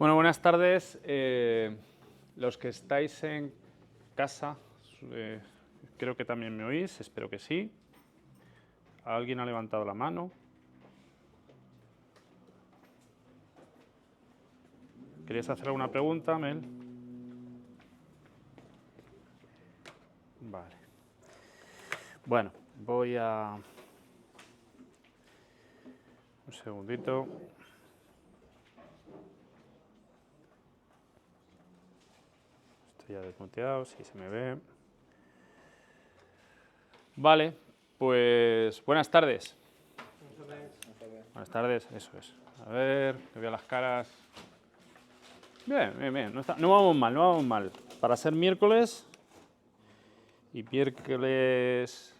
Bueno, buenas tardes. Los que estáis en casa, creo que también me oís, espero que sí. ¿Alguien ha levantado la mano? ¿Querías hacer alguna pregunta, Mel? Vale. Bueno, voy a... Un segundito. Estoy ya desmuteado, si se me ve. Vale, pues buenas tardes. Buenas tardes, eso es. A ver, que vea las caras. Bien, bien, bien. No vamos mal, no vamos mal. Para ser miércoles y miércoles...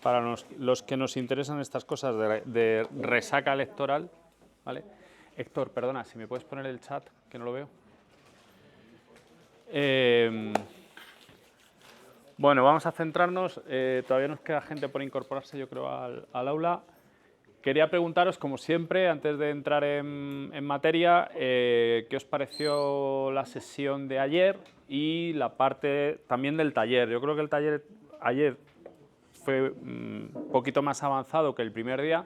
Para los que nos interesan estas cosas de resaca electoral, ¿vale? Héctor, perdona, si me puedes poner el chat, que no lo veo. Bueno, vamos a centrarnos. Todavía nos queda gente por incorporarse, yo creo, al aula. Quería preguntaros, como siempre, antes de entrar en materia, ¿qué os pareció la sesión de ayer y la parte también del taller? Yo creo que el taller ayer fue un poquito más avanzado que el primer día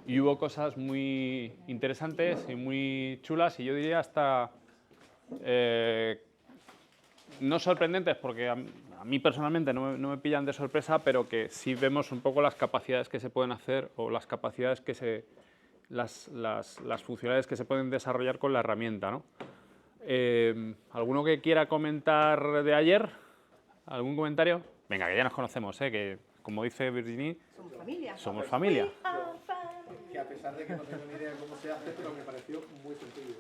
y hubo cosas muy interesantes y muy chulas y yo diría hasta no sorprendentes porque a mí personalmente no me pillan de sorpresa, pero que sí vemos un poco las capacidades que se pueden hacer o las capacidades que las funcionalidades que se pueden desarrollar con la herramienta, ¿no? ¿Alguno que quiera comentar de ayer? ¿Algún comentario? Venga, que ya nos conocemos, que como dice Virginie, somos familia. Somos familia. Que a pesar de que no tengo ni idea de cómo se hace, pero me pareció muy sencillo.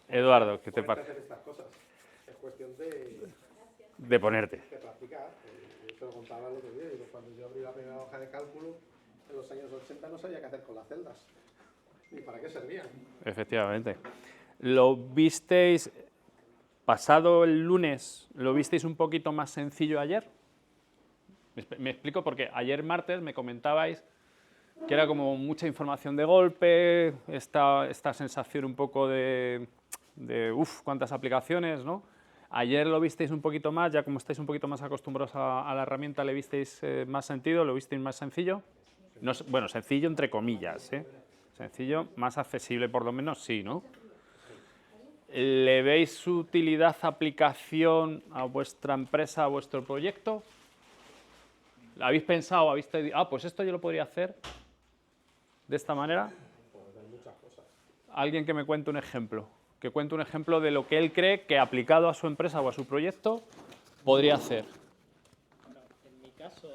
Eduardo, ¿qué te parece? Hacer estas cosas. Es cuestión de ponerte. De practicar. Yo te lo contaba el otro día. Digo, cuando yo abrí la primera hoja de cálculo, en los años 80 no sabía qué hacer con las celdas. Ni para qué servían. Efectivamente. ¿Lo visteis pasado el lunes? ¿Lo visteis un poquito más sencillo ayer? Me explico porque ayer martes me comentabais que era como mucha información de golpe, esta sensación un poco de uff, cuántas aplicaciones, ¿no? Ayer lo visteis un poquito más, ya como estáis un poquito más acostumbrados a la herramienta, ¿le visteis más sentido? ¿Lo visteis más sencillo? No, bueno, sencillo entre comillas, ¿eh? Sencillo, más accesible por lo menos, sí, ¿no? ¿Le veis utilidad, aplicación a vuestra empresa, a vuestro proyecto? ¿Habéis pensado, pues esto yo lo podría hacer de esta manera? Alguien que me cuente un ejemplo, que cuente un ejemplo de lo que él cree que aplicado a su empresa o a su proyecto podría hacer. Bueno, en mi caso,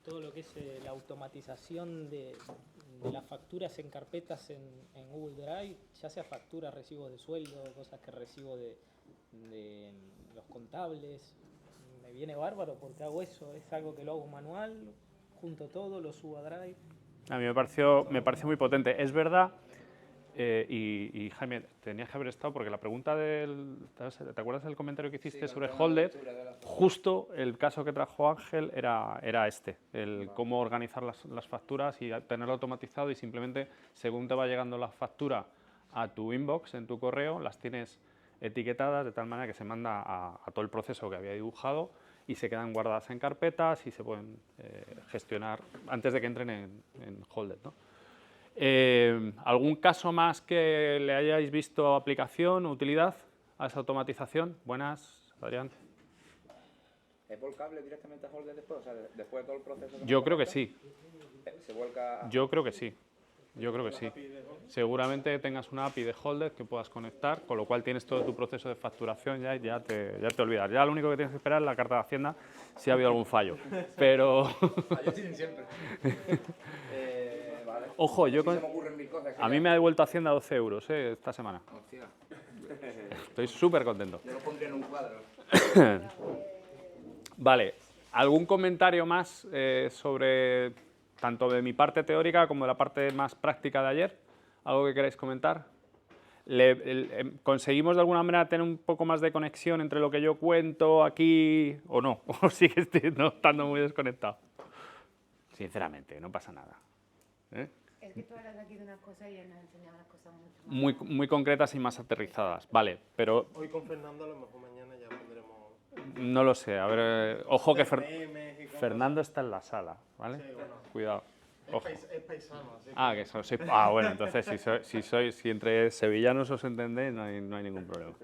todo lo que es la automatización de las facturas en carpetas en Google Drive, ya sea facturas, recibos de sueldo, cosas que recibo de los contables, me viene bárbaro porque hago eso, es algo que lo hago manual, junto todo, lo subo a Drive. A mí me pareció muy potente. Es verdad, y Jaime, tenías que haber estado porque la pregunta ¿te acuerdas del comentario que hiciste sobre Holded? Justo el caso que trajo Ángel era este, el cómo organizar las facturas y tenerlo automatizado y simplemente según te va llegando la factura a tu inbox, en tu correo, las tienes etiquetadas de tal manera que se manda a todo el proceso que había dibujado y se quedan guardadas en carpetas y se pueden gestionar antes de que entren en Holded, ¿no? ¿Algún caso más que le hayáis visto aplicación o utilidad a esa automatización? Buenas, Adrián. ¿Es volcable directamente a Holded después? O sea, después de todo el proceso... Yo creo que sí. ¿Se vuelca...? Yo creo que sí. Yo creo que sí. Seguramente tengas una API de Holded que puedas conectar, con lo cual tienes todo tu proceso de facturación ya te olvidas. Ya lo único que tienes que esperar es la carta de Hacienda si ha habido algún fallo. Pero... Yo tienen siempre. Vale. Ojo, Sí, se me ocurren mil cosas a mí me ha devuelto Hacienda 12 euros esta semana. Hostia. Estoy súper contento. Yo lo pondría en un cuadro. Vale, ¿algún comentario más sobre tanto de mi parte teórica como de la parte más práctica de ayer? ¿Algo que queráis comentar? ¿Conseguimos de alguna manera tener un poco más de conexión entre lo que yo cuento aquí o no? ¿O sigue estando muy desconectado? Sinceramente, no pasa nada. Es que tú hablas aquí de una cosa y él nos enseñaba unas cosas mucho más... muy concretas y más aterrizadas. Vale, pero Hoy con Fernando a lo mejor mañana ya pondremos... no lo sé. A ver, ojo que memes y cosas. Fernando está en la sala, ¿vale? Sí, bueno. Cuidado. Ojo. Es paisano, así que... Bueno, entonces si entre sevillanos os entendéis, no hay ningún problema.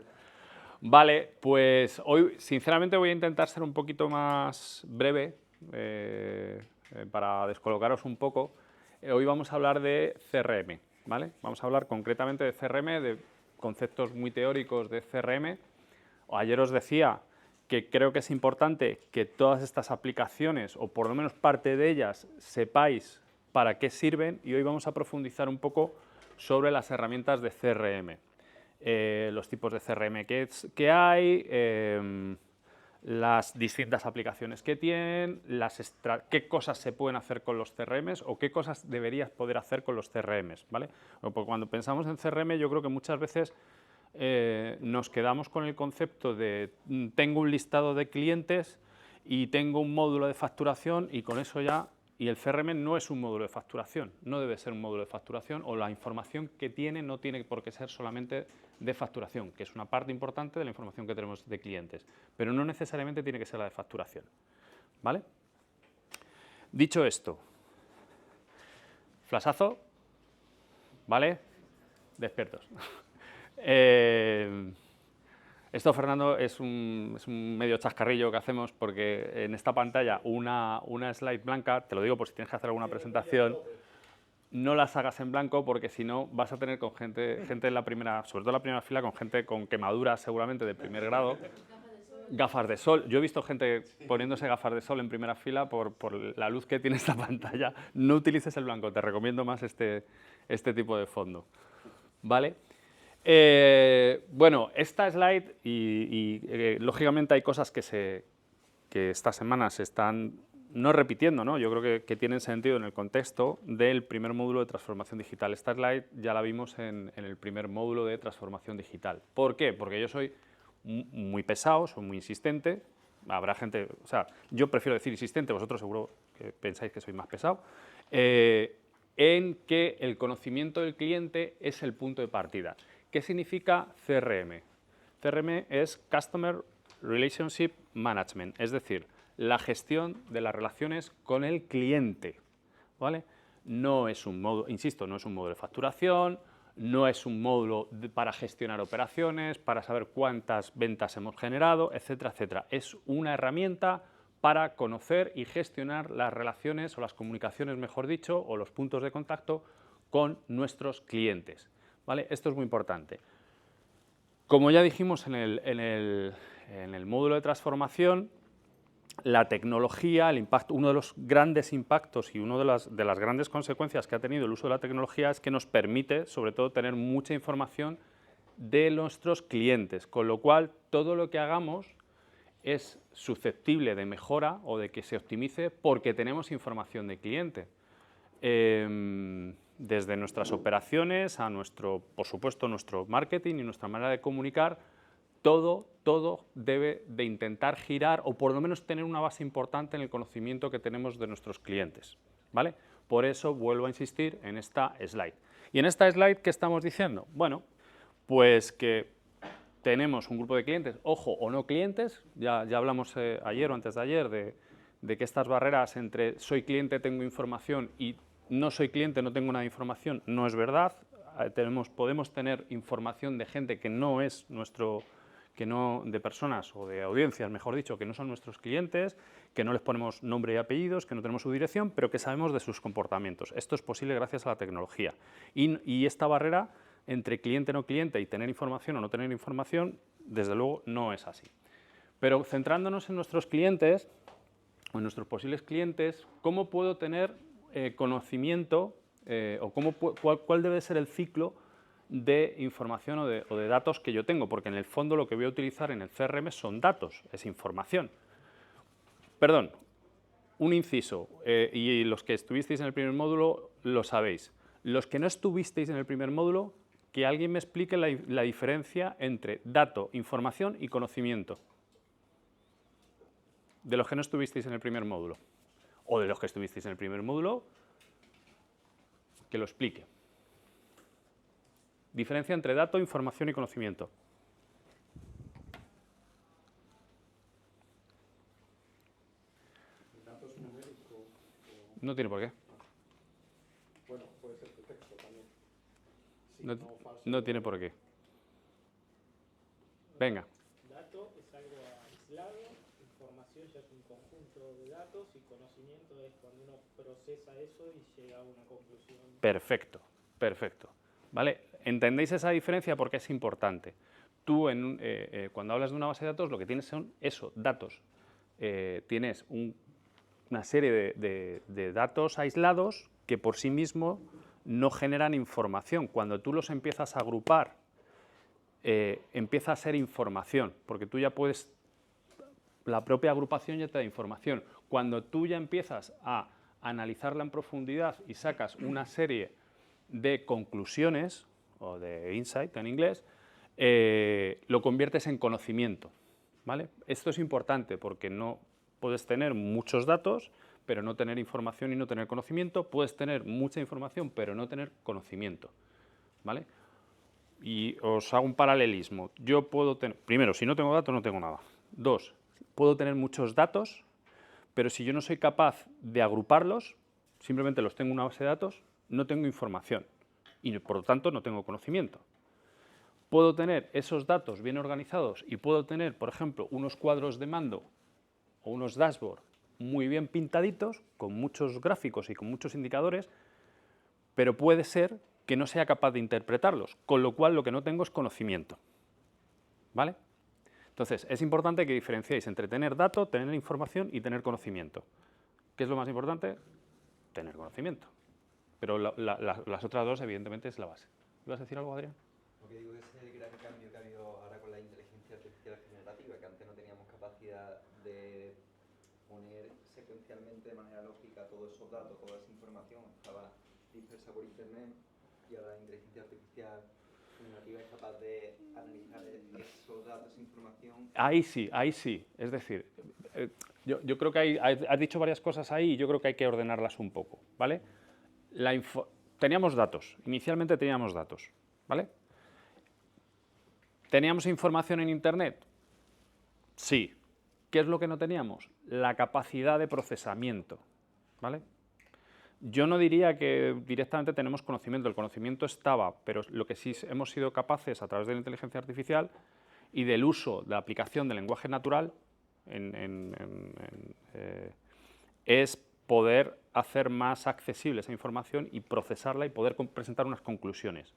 Vale, pues hoy sinceramente voy a intentar ser un poquito más breve para descolocaros un poco. Hoy vamos a hablar de CRM, ¿vale? Vamos a hablar concretamente de CRM, de conceptos muy teóricos de CRM. Ayer os decía que creo que es importante que todas estas aplicaciones, o por lo menos parte de ellas, sepáis para qué sirven, y hoy vamos a profundizar un poco sobre las herramientas de CRM, los tipos de CRM que hay, las distintas aplicaciones que tienen, qué cosas se pueden hacer con los CRMs o qué cosas deberías poder hacer con los CRMs, ¿vale? Porque cuando pensamos en CRM yo creo que muchas veces nos quedamos con el concepto de tengo un listado de clientes y tengo un módulo de facturación y con eso ya... Y el CRM no es un módulo de facturación, no debe ser un módulo de facturación, o la información que tiene no tiene por qué ser solamente de facturación, que es una parte importante de la información que tenemos de clientes, pero no necesariamente tiene que ser la de facturación, ¿vale? Dicho esto, flashazo, ¿vale? Despiertos. Esto, Fernando, es un medio chascarrillo que hacemos porque en esta pantalla una slide blanca, te lo digo por si tienes que hacer alguna presentación, no las hagas en blanco porque si no vas a tener con gente en la primera, sobre todo en la primera fila, con gente con quemaduras seguramente de primer grado, gafas de sol. Yo he visto gente poniéndose gafas de sol en primera fila por la luz que tiene esta pantalla. No utilices el blanco, te recomiendo más este tipo de fondo, ¿vale? Bueno, esta slide lógicamente hay cosas que esta semana se están no repitiendo, ¿no? Yo creo que tienen sentido en el contexto del primer módulo de transformación digital. Esta slide ya la vimos en el primer módulo de transformación digital. ¿Por qué? Porque yo soy muy pesado, soy muy insistente. Habrá gente, o sea, yo prefiero decir insistente, vosotros seguro que pensáis que soy más pesado, en que el conocimiento del cliente es el punto de partida. ¿Qué significa CRM? CRM es Customer Relationship Management, es decir, la gestión de las relaciones con el cliente, ¿vale? No es un módulo, insisto, no es un módulo de facturación, no es un módulo para gestionar operaciones, para saber cuántas ventas hemos generado, etcétera, etcétera. Es una herramienta para conocer y gestionar las relaciones o las comunicaciones, mejor dicho, o los puntos de contacto con nuestros clientes, ¿vale? Esto es muy importante. Como ya dijimos en el módulo de transformación, la tecnología, el impacto, uno de los grandes impactos y una de las grandes consecuencias que ha tenido el uso de la tecnología es que nos permite, sobre todo, tener mucha información de nuestros clientes, con lo cual todo lo que hagamos es susceptible de mejora o de que se optimice porque tenemos información de cliente. Desde nuestras operaciones a por supuesto, nuestro marketing y nuestra manera de comunicar, todo debe de intentar girar o por lo menos tener una base importante en el conocimiento que tenemos de nuestros clientes, ¿vale? Por eso vuelvo a insistir en esta slide. Y en esta slide, ¿qué estamos diciendo? Bueno, pues que tenemos un grupo de clientes, ojo, o no clientes, ya hablamos ayer o antes de ayer de que estas barreras entre soy cliente, tengo información y no soy cliente, no tengo nada de información, no es verdad. Podemos tener información de gente que no es de personas o de audiencias, mejor dicho, que no son nuestros clientes, que no les ponemos nombre y apellidos, que no tenemos su dirección, pero que sabemos de sus comportamientos. Esto es posible gracias a la tecnología. Y esta barrera entre cliente no cliente y tener información o no tener información, desde luego no es así. Pero centrándonos en nuestros clientes, o en nuestros posibles clientes, ¿cómo puedo tener conocimiento o cuál debe ser el ciclo de información o de datos que yo tengo? Porque en el fondo lo que voy a utilizar en el CRM son datos, es información. Perdón, un inciso, y los que estuvisteis en el primer módulo lo sabéis. Los que no estuvisteis en el primer módulo, que alguien me explique la diferencia entre dato, información y conocimiento. De los que no estuvisteis en el primer módulo. O de los que estuvisteis en el primer módulo, que lo explique. Diferencia entre dato, información y conocimiento. Datos numéricos. No tiene por qué. Bueno, puede ser de texto también. No, Signo falso. no tiene por qué. Venga. Dato es algo aislado, información ya es un conjunto de datos y conocimiento es cuando uno procesa eso y llega a una conclusión. Perfecto, perfecto. ¿Vale? ¿Entendéis esa diferencia? Porque es importante. Tú, cuando hablas de una base de datos, lo que tienes son eso, datos. Tienes una serie de datos aislados que por sí mismos no generan información. Cuando tú los empiezas a agrupar, empieza a ser información, porque tú ya puedes, la propia agrupación ya te da información. Cuando tú ya empiezas a analizarla en profundidad y sacas una serie de conclusiones, o de insight en inglés, lo conviertes en conocimiento, ¿vale? Esto es importante porque no puedes tener muchos datos, pero no tener información y no tener conocimiento. Puedes tener mucha información, pero no tener conocimiento, ¿vale? Y os hago un paralelismo. Yo puedo tener, primero, si no tengo datos, no tengo nada. Dos, puedo tener muchos datos, pero si yo no soy capaz de agruparlos, simplemente los tengo en una base de datos, no tengo información y por lo tanto no tengo conocimiento. Puedo tener esos datos bien organizados y puedo tener, por ejemplo, unos cuadros de mando o unos dashboards muy bien pintaditos, con muchos gráficos y con muchos indicadores, pero puede ser que no sea capaz de interpretarlos, con lo cual lo que no tengo es conocimiento, ¿vale? Entonces, es importante que diferenciéis entre tener datos, tener información y tener conocimiento. ¿Qué es lo más importante? Tener conocimiento. Pero las otras dos, evidentemente, es la base. ¿Ibas a decir algo, Adrián? Lo que digo es el gran cambio que ha habido ahora con la inteligencia artificial generativa, que antes no teníamos capacidad de poner secuencialmente de manera lógica todos esos datos, toda esa información, estaba dispersa por internet, y ahora la inteligencia artificial generativa es capaz de analizar esos datos, esa información. Ahí sí. Es decir, yo creo que has dicho varias cosas ahí y yo creo que hay que ordenarlas un poco, ¿vale? Teníamos datos, inicialmente teníamos datos, ¿vale? ¿Teníamos información en Internet? Sí. ¿Qué es lo que no teníamos? La capacidad de procesamiento, ¿vale? Yo no diría que directamente tenemos conocimiento, el conocimiento estaba, pero lo que sí hemos sido capaces a través de la inteligencia artificial y del uso de la aplicación del lenguaje natural es poder hacer más accesible esa información y procesarla y poder presentar unas conclusiones,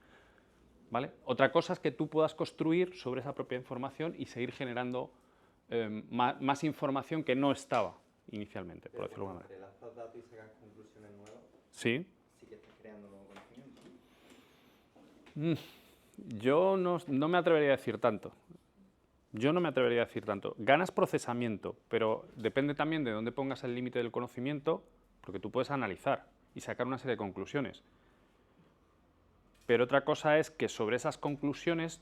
¿vale? Otra cosa es que tú puedas construir sobre esa propia información y seguir generando más información que no estaba inicialmente, por decirlo de alguna manera. Entre las datos y sacar conclusiones nuevas, Sí. sí que estás creando nuevo conocimiento. Yo no me atrevería a decir tanto. Ganas procesamiento, pero depende también de dónde pongas el límite del conocimiento, porque tú puedes analizar y sacar una serie de conclusiones. Pero otra cosa es que sobre esas conclusiones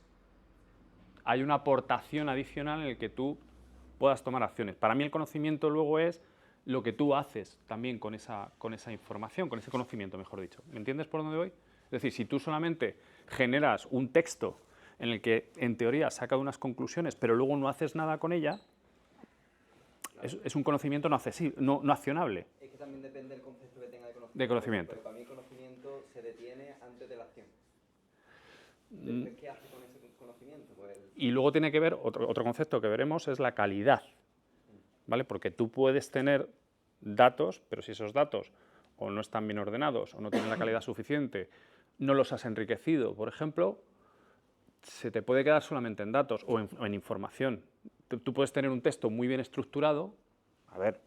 hay una aportación adicional en el que tú puedas tomar acciones. Para mí el conocimiento luego es lo que tú haces también con esa información, con ese conocimiento, mejor dicho. ¿Me entiendes por dónde voy? Es decir, si tú solamente generas un texto en el que en teoría has sacado unas conclusiones, pero luego no haces nada con ella, es un conocimiento no accionable. Es que también depende del concepto que tenga de conocimiento. De conocimiento. Porque para mí el conocimiento se detiene antes de la acción. Después, ¿qué hace con ese conocimiento? Pues Y luego tiene que ver, otro concepto que veremos es la calidad, ¿vale? Porque tú puedes tener datos, pero si esos datos o no están bien ordenados o no tienen la calidad suficiente, no los has enriquecido, por ejemplo, se te puede quedar solamente en datos o en información. Tú puedes tener un texto muy bien estructurado, a ver,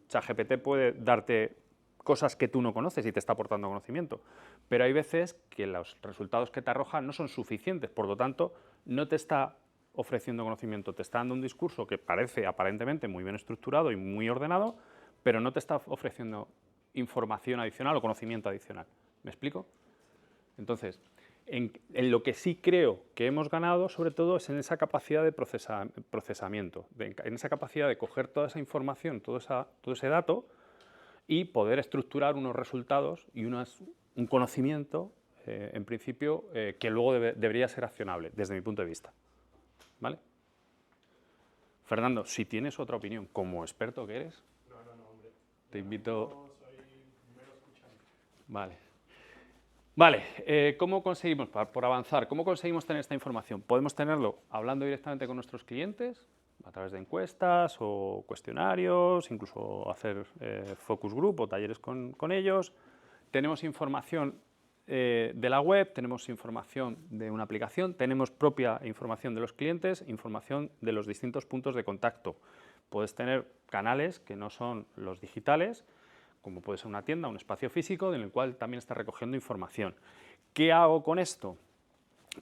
ChatGPT puede darte cosas que tú no conoces y te está aportando conocimiento, pero hay veces que los resultados que te arroja no son suficientes, por lo tanto, no te está ofreciendo conocimiento, te está dando un discurso que parece aparentemente muy bien estructurado y muy ordenado, pero no te está ofreciendo información adicional o conocimiento adicional. ¿Me explico? Entonces, en lo que sí creo que hemos ganado, sobre todo, es en esa capacidad de procesamiento, en esa capacidad de coger toda esa información, todo ese dato, y poder estructurar unos resultados y unas un conocimiento, en principio, que luego debería ser accionable, desde mi punto de vista. ¿Vale? Fernando, si tienes otra opinión, como experto que eres, te invito... Vale. Vale, ¿cómo conseguimos, por avanzar, cómo conseguimos tener esta información? Podemos tenerlo hablando directamente con nuestros clientes, a través de encuestas o cuestionarios, incluso hacer focus group o talleres con ellos. Tenemos información de la web, tenemos información de una aplicación, tenemos propia información de los clientes, información de los distintos puntos de contacto. Puedes tener canales que no son los digitales, como puede ser una tienda, un espacio físico, en el cual también está recogiendo información. ¿Qué hago con esto?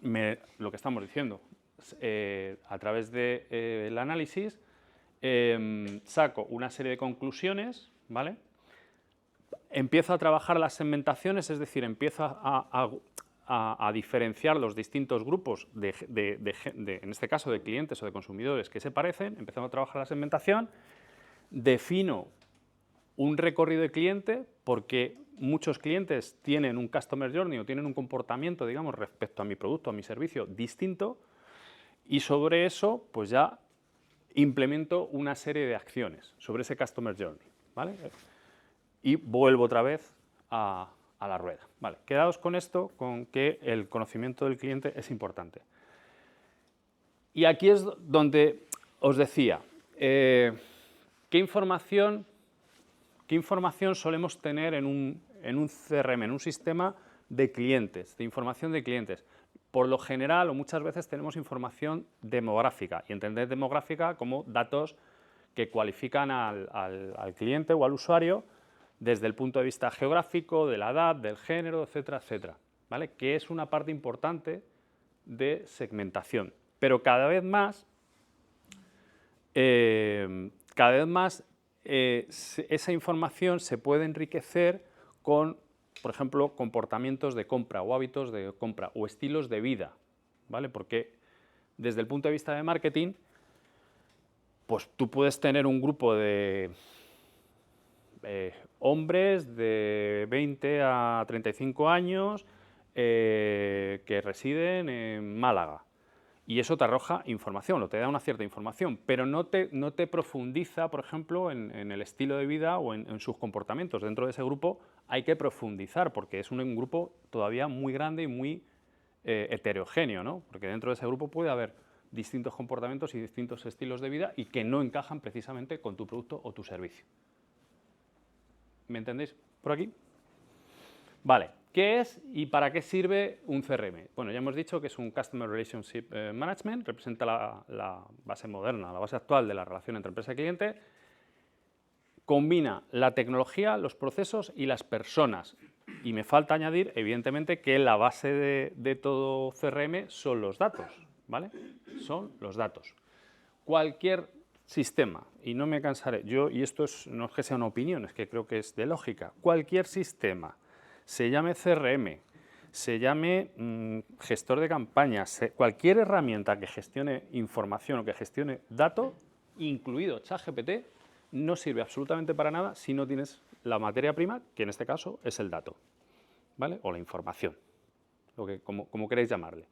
Lo que estamos diciendo, a través del análisis, saco una serie de conclusiones, ¿vale? Empiezo a trabajar las segmentaciones, es decir, empiezo a diferenciar los distintos grupos, en este caso de clientes o de consumidores que se parecen, empezamos a trabajar la segmentación, defino un recorrido de cliente, porque muchos clientes tienen un customer journey o tienen un comportamiento, digamos, respecto a mi producto, a mi servicio, distinto, y sobre eso, pues ya implemento una serie de acciones sobre ese customer journey, ¿vale? Y vuelvo otra vez a la rueda. Vale, quedaos con esto, con que el conocimiento del cliente es importante. Y aquí es donde os decía, ¿qué información solemos tener en un CRM, en un sistema de clientes, de información de clientes? Por lo general, o muchas veces, tenemos información demográfica, y entender demográfica como datos que cualifican al cliente o al usuario desde el punto de vista geográfico, de la edad, del género, etcétera, etcétera, ¿vale? Que es una parte importante de segmentación. Pero cada vez más esa información se puede enriquecer con, por ejemplo, comportamientos de compra o hábitos de compra o estilos de vida, ¿vale? Porque desde el punto de vista de marketing, pues tú puedes tener un grupo de hombres de 20 a 35 años que residen en Málaga. Y eso te arroja información, o te da una cierta información, pero no te profundiza, por ejemplo, en el estilo de vida o en sus comportamientos. Dentro de ese grupo hay que profundizar, porque es un grupo todavía muy grande y muy heterogéneo, ¿no? Porque dentro de ese grupo puede haber distintos comportamientos y distintos estilos de vida y que no encajan precisamente con tu producto o tu servicio. ¿Me entendéis por aquí? Vale. ¿Qué es y para qué sirve un CRM? Bueno, ya hemos dicho que es un Customer Relationship Management, representa la base moderna, la base actual de la relación entre empresa y cliente, combina la tecnología, los procesos y las personas. Y me falta añadir, evidentemente, que la base de todo CRM son los datos, ¿vale? Son los datos. Cualquier sistema, y no me cansaré, y esto no es que sea una opinión, es que creo que es de lógica, cualquier sistema, se llame CRM, se llame gestor de campañas, cualquier herramienta que gestione información o que gestione datos, incluido ChatGPT, no sirve absolutamente para nada si no tienes la materia prima, que en este caso es el dato, ¿vale? O la información, como queréis llamarle.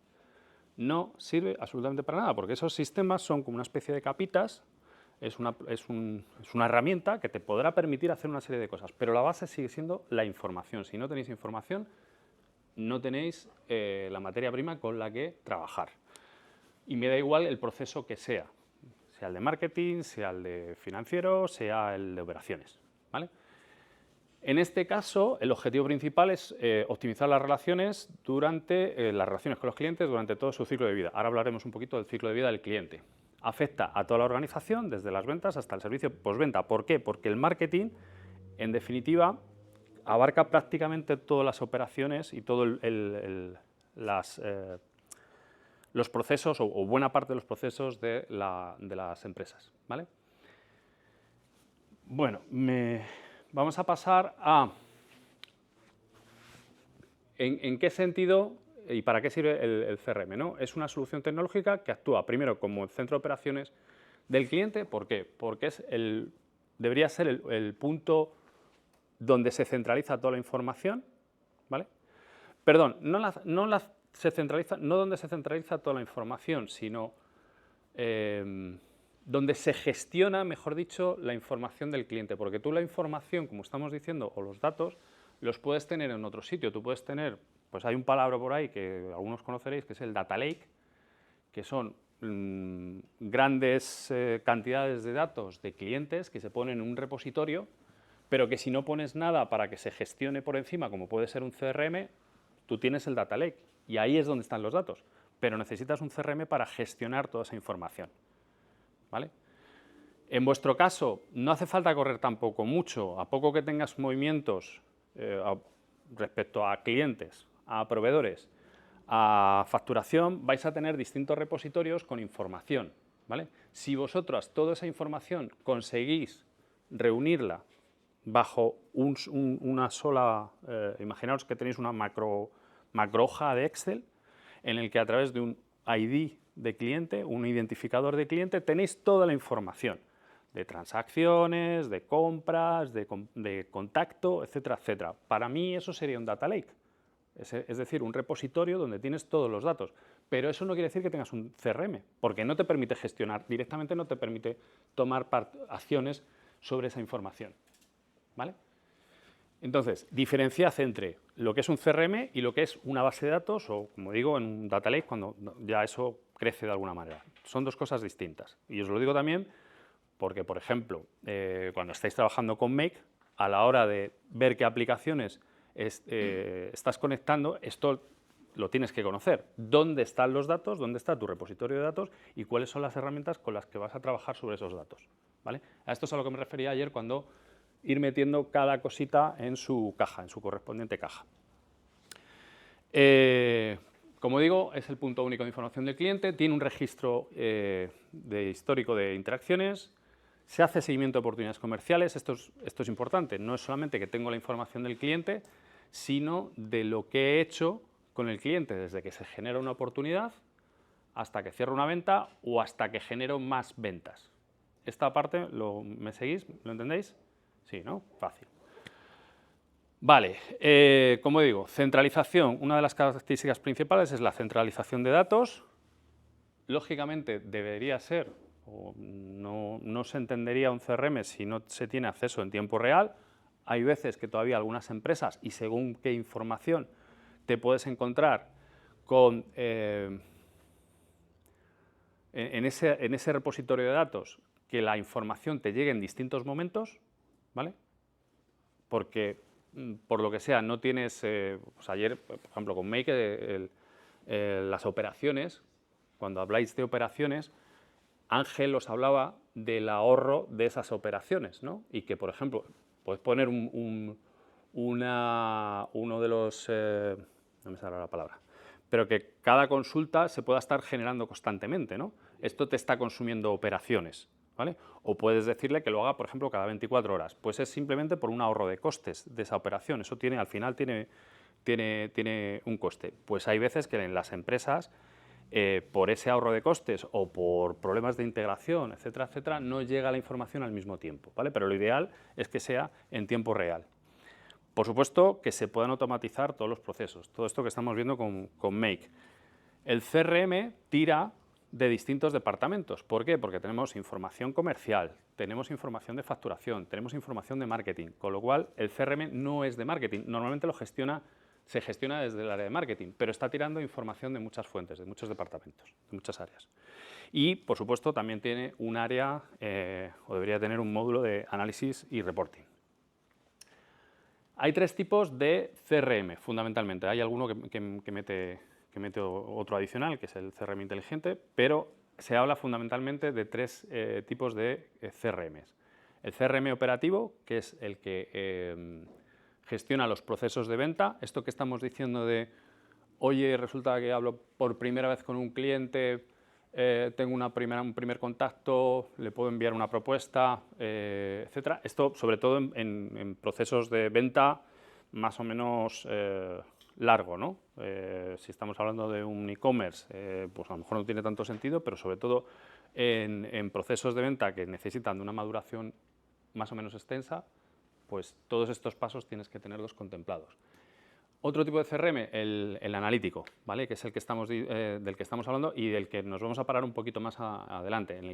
No sirve absolutamente para nada, porque esos sistemas son como una especie de capitas. Es una herramienta que te podrá permitir hacer una serie de cosas, pero la base sigue siendo la información. Si no tenéis información, no tenéis la materia prima con la que trabajar. Y me da igual el proceso que sea el de marketing, sea el de financiero, sea el de operaciones, ¿vale? En este caso, el objetivo principal es optimizar las relaciones las relaciones con los clientes durante todo su ciclo de vida. Ahora hablaremos un poquito del ciclo de vida del cliente. Afecta a toda la organización, desde las ventas hasta el servicio postventa. ¿Por qué? Porque el marketing, en definitiva, abarca prácticamente todas las operaciones y todos los procesos o buena parte de los procesos de las empresas, ¿vale? Bueno, vamos a pasar a en qué sentido y para qué sirve el CRM, ¿no? Es una solución tecnológica que actúa primero como el centro de operaciones del cliente. ¿Por qué? Porque debería ser el punto donde se centraliza toda la información, ¿vale? Perdón, no donde se centraliza toda la información, sino donde se gestiona, mejor dicho, la información del cliente, porque tú la información, como estamos diciendo, o los datos, los puedes tener en otro sitio. Tú puedes tener, pues hay un palabra por ahí que algunos conoceréis, que es el data lake, que son grandes cantidades de datos de clientes que se ponen en un repositorio, pero que si no pones nada para que se gestione por encima, como puede ser un CRM, tú tienes el data lake y ahí es donde están los datos, pero necesitas un CRM para gestionar toda esa información, ¿vale? En vuestro caso, no hace falta correr tampoco mucho, a poco que tengas movimientos respecto a clientes, a proveedores, a facturación, vais a tener distintos repositorios con información, ¿vale? Si vosotros toda esa información conseguís reunirla bajo una sola, imaginaos que tenéis una macro hoja de Excel en el que a través de un ID de cliente, un identificador de cliente, tenéis toda la información de transacciones, de compras, de contacto, etcétera, etcétera. Para mí eso sería un data lake, es decir, un repositorio donde tienes todos los datos. Pero eso no quiere decir que tengas un CRM, porque no te permite gestionar, directamente no te permite tomar acciones sobre esa información, ¿vale? Entonces, diferenciad entre lo que es un CRM y lo que es una base de datos o, como digo, en un data lake, cuando ya eso crece de alguna manera. Son dos cosas distintas. Y os lo digo también porque, por ejemplo, cuando estáis trabajando con Make, a la hora de ver qué aplicaciones estás conectando, esto lo tienes que conocer. ¿Dónde están los datos? ¿Dónde está tu repositorio de datos? Y cuáles son las herramientas con las que vas a trabajar sobre esos datos, ¿vale? A esto es a lo que me refería ayer cuando ir metiendo cada cosita en su caja, en su correspondiente caja. Como digo, es el punto único de información del cliente, tiene un registro de histórico de interacciones, se hace seguimiento de oportunidades comerciales. Esto es importante, no es solamente que tengo la información del cliente, sino de lo que he hecho con el cliente, desde que se genera una oportunidad hasta que cierro una venta o hasta que genero más ventas. Esta parte, ¿me seguís? ¿Lo entendéis? Sí, ¿no? Fácil. Vale, como digo, centralización. Una de las características principales es la centralización de datos. Lógicamente debería ser, o no se entendería un CRM si no se tiene acceso en tiempo real. Hay veces que todavía algunas empresas, y según qué información, te puedes encontrar con, en ese repositorio de datos, que la información te llegue en distintos momentos, ¿vale? Porque, por lo que sea, no tienes, pues ayer, por ejemplo, con Make, las operaciones, cuando habláis de operaciones, Ángel os hablaba del ahorro de esas operaciones, ¿no? Y que, por ejemplo, puedes poner uno de los, no me sale la palabra, pero que cada consulta se pueda estar generando constantemente, ¿no? Esto te está consumiendo operaciones, ¿vale? O puedes decirle que lo haga, por ejemplo, cada 24 horas. Pues es simplemente por un ahorro de costes de esa operación. Eso al final tiene un coste. Pues hay veces que en las empresas, por ese ahorro de costes o por problemas de integración, etcétera, etcétera, no llega la información al mismo tiempo, ¿vale? Pero lo ideal es que sea en tiempo real. Por supuesto, que se puedan automatizar todos los procesos, todo esto que estamos viendo con Make. El CRM tira de distintos departamentos. ¿Por qué? Porque tenemos información comercial, tenemos información de facturación, tenemos información de marketing, con lo cual el CRM no es de marketing. Normalmente se gestiona desde el área de marketing, pero está tirando información de muchas fuentes, de muchos departamentos, de muchas áreas. Y, por supuesto, también tiene un área, o debería tener un módulo de análisis y reporting. Hay tres tipos de CRM, fundamentalmente. Hay alguno que mete otro adicional, que es el CRM inteligente, pero se habla fundamentalmente de tres tipos de CRMs. El CRM operativo, que es el que gestiona los procesos de venta. Esto que estamos diciendo de, oye, resulta que hablo por primera vez con un cliente, tengo un primer contacto, le puedo enviar una propuesta, etcétera. Esto, sobre todo, en procesos de venta más o menos largo, ¿no? Si estamos hablando de un e-commerce, pues a lo mejor no tiene tanto sentido, pero sobre todo en procesos de venta que necesitan de una maduración más o menos extensa, pues todos estos pasos tienes que tenerlos contemplados. Otro tipo de CRM, el analítico, ¿vale? Que es el que del que estamos hablando y del que nos vamos a parar un poquito más adelante, en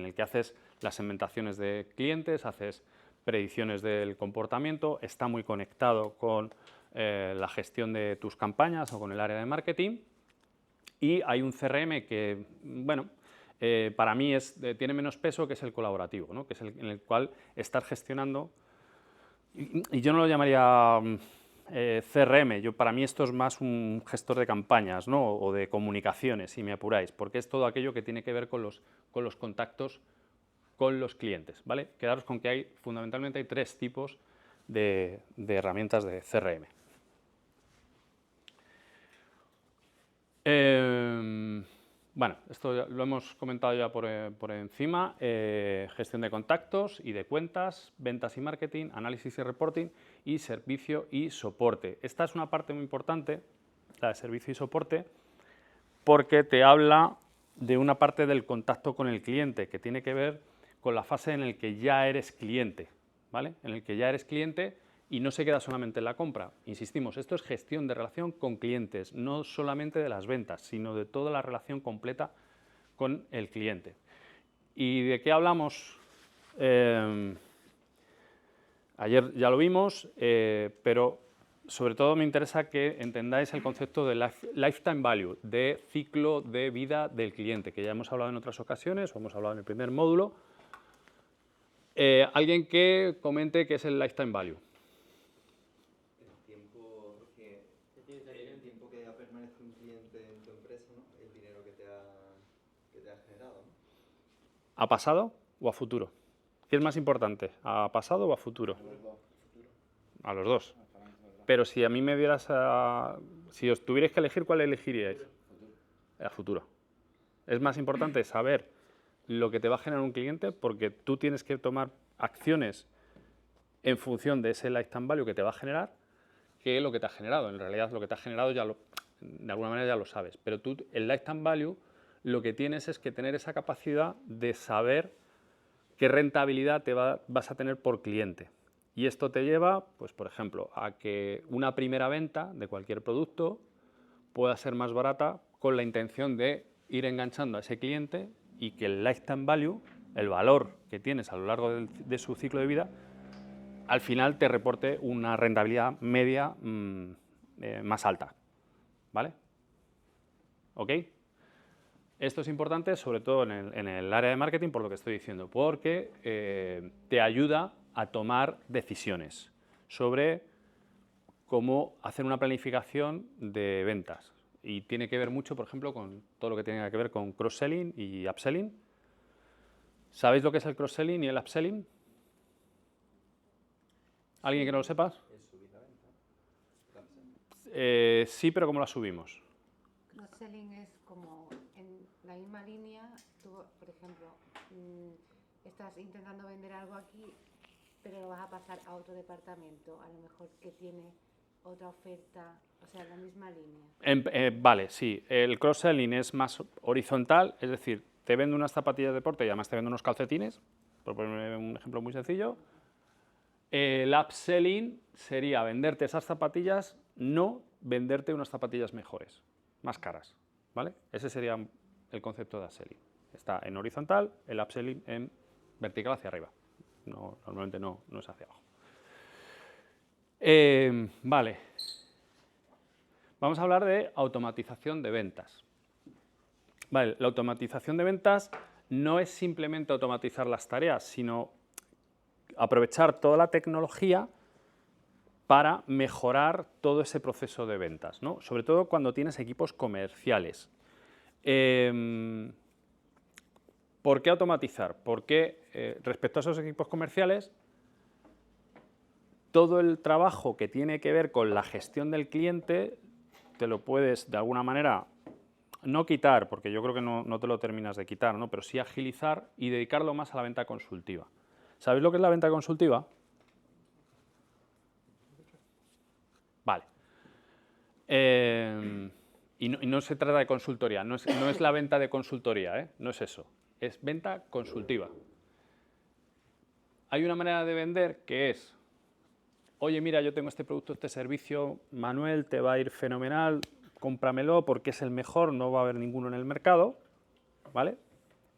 el que haces las segmentaciones de clientes, haces predicciones del comportamiento, está muy conectado con la gestión de tus campañas o con el área de marketing. Y hay un CRM que, bueno, para mí tiene menos peso, que es el colaborativo, ¿no? Que es en el cual estás gestionando, y yo no lo llamaría CRM, para mí esto es más un gestor de campañas, ¿no? O de comunicaciones, si me apuráis, porque es todo aquello que tiene que ver con los contactos con los clientes, ¿vale? Quedaros con que fundamentalmente hay 3 tipos de herramientas de CRM. Bueno, esto lo hemos comentado ya por encima, gestión de contactos y de cuentas, ventas y marketing, análisis y reporting y servicio y soporte. Esta es una parte muy importante, la de servicio y soporte, porque te habla de una parte del contacto con el cliente que tiene que ver con la fase en la que ya eres cliente, ¿vale? En el que ya eres cliente y no se queda solamente en la compra. Insistimos, esto es gestión de relación con clientes, no solamente de las ventas, sino de toda la relación completa con el cliente. ¿Y de qué hablamos? Ayer ya lo vimos, pero sobre todo me interesa que entendáis el concepto de lifetime value, de ciclo de vida del cliente, que ya hemos hablado en otras ocasiones, o hemos hablado en el primer módulo. Alguien que comente qué es el lifetime value. El tiempo que ha permanecido un cliente en tu empresa, ¿no? El dinero que te ha generado, ¿no? ¿A pasado o a futuro? ¿Qué es más importante? ¿A pasado o a futuro? A los dos. Pero si a mí me dieras si os tuvierais que elegir, ¿cuál elegiríais? A futuro. Es más importante saber lo que te va a generar un cliente, porque tú tienes que tomar acciones en función de ese lifetime value que te va a generar, que lo que te ha generado. En realidad lo que te ha generado de alguna manera ya lo sabes, pero tú el lifetime value lo que tienes es que tener esa capacidad de saber qué rentabilidad vas a tener por cliente. Y esto te lleva, pues por ejemplo, a que una primera venta de cualquier producto pueda ser más barata con la intención de ir enganchando a ese cliente y que el lifetime value, el valor que tienes a lo largo de su ciclo de vida, al final te reporte una rentabilidad media más alta, ¿vale? ¿Ok? Esto es importante, sobre todo en el área de marketing, por lo que estoy diciendo, porque te ayuda a tomar decisiones sobre cómo hacer una planificación de ventas. Y tiene que ver mucho, por ejemplo, con todo lo que tiene que ver con cross-selling y upselling. ¿Sabéis lo que es el cross-selling y el upselling? ¿Alguien que no lo sepa? Sí, pero ¿cómo la subimos? Cross-selling es como en la misma línea, tú, por ejemplo, estás intentando vender algo aquí, pero lo vas a pasar a otro departamento, a lo mejor que tiene otra oferta, o sea, en la misma línea. Vale, sí. El cross-selling es más horizontal, es decir, te vendo unas zapatillas de deporte y además te vendo unos calcetines, por poner un ejemplo muy sencillo. El upselling sería venderte esas zapatillas, no venderte unas zapatillas mejores, más caras, ¿vale? Ese sería el concepto de upselling. Está en horizontal, el upselling en vertical hacia arriba. No, normalmente no es hacia abajo. Vale. Vamos a hablar de automatización de ventas. Vale, la automatización de ventas no es simplemente automatizar las tareas, sino aprovechar toda la tecnología para mejorar todo ese proceso de ventas, ¿no? Sobre todo cuando tienes equipos comerciales. ¿Por qué automatizar? Porque respecto a esos equipos comerciales, todo el trabajo que tiene que ver con la gestión del cliente te lo puedes, de alguna manera, no quitar, porque yo creo que no te lo terminas de quitar, ¿no? Pero sí agilizar y dedicarlo más a la venta consultiva. ¿Sabéis lo que es la venta consultiva? Vale. Y no se trata de consultoría, no es la venta de consultoría, ¿eh? No es eso, es venta consultiva. Hay una manera de vender que es oye, mira, yo tengo este producto, este servicio, Manuel, te va a ir fenomenal, cómpramelo porque es el mejor, no va a haber ninguno en el mercado, ¿vale?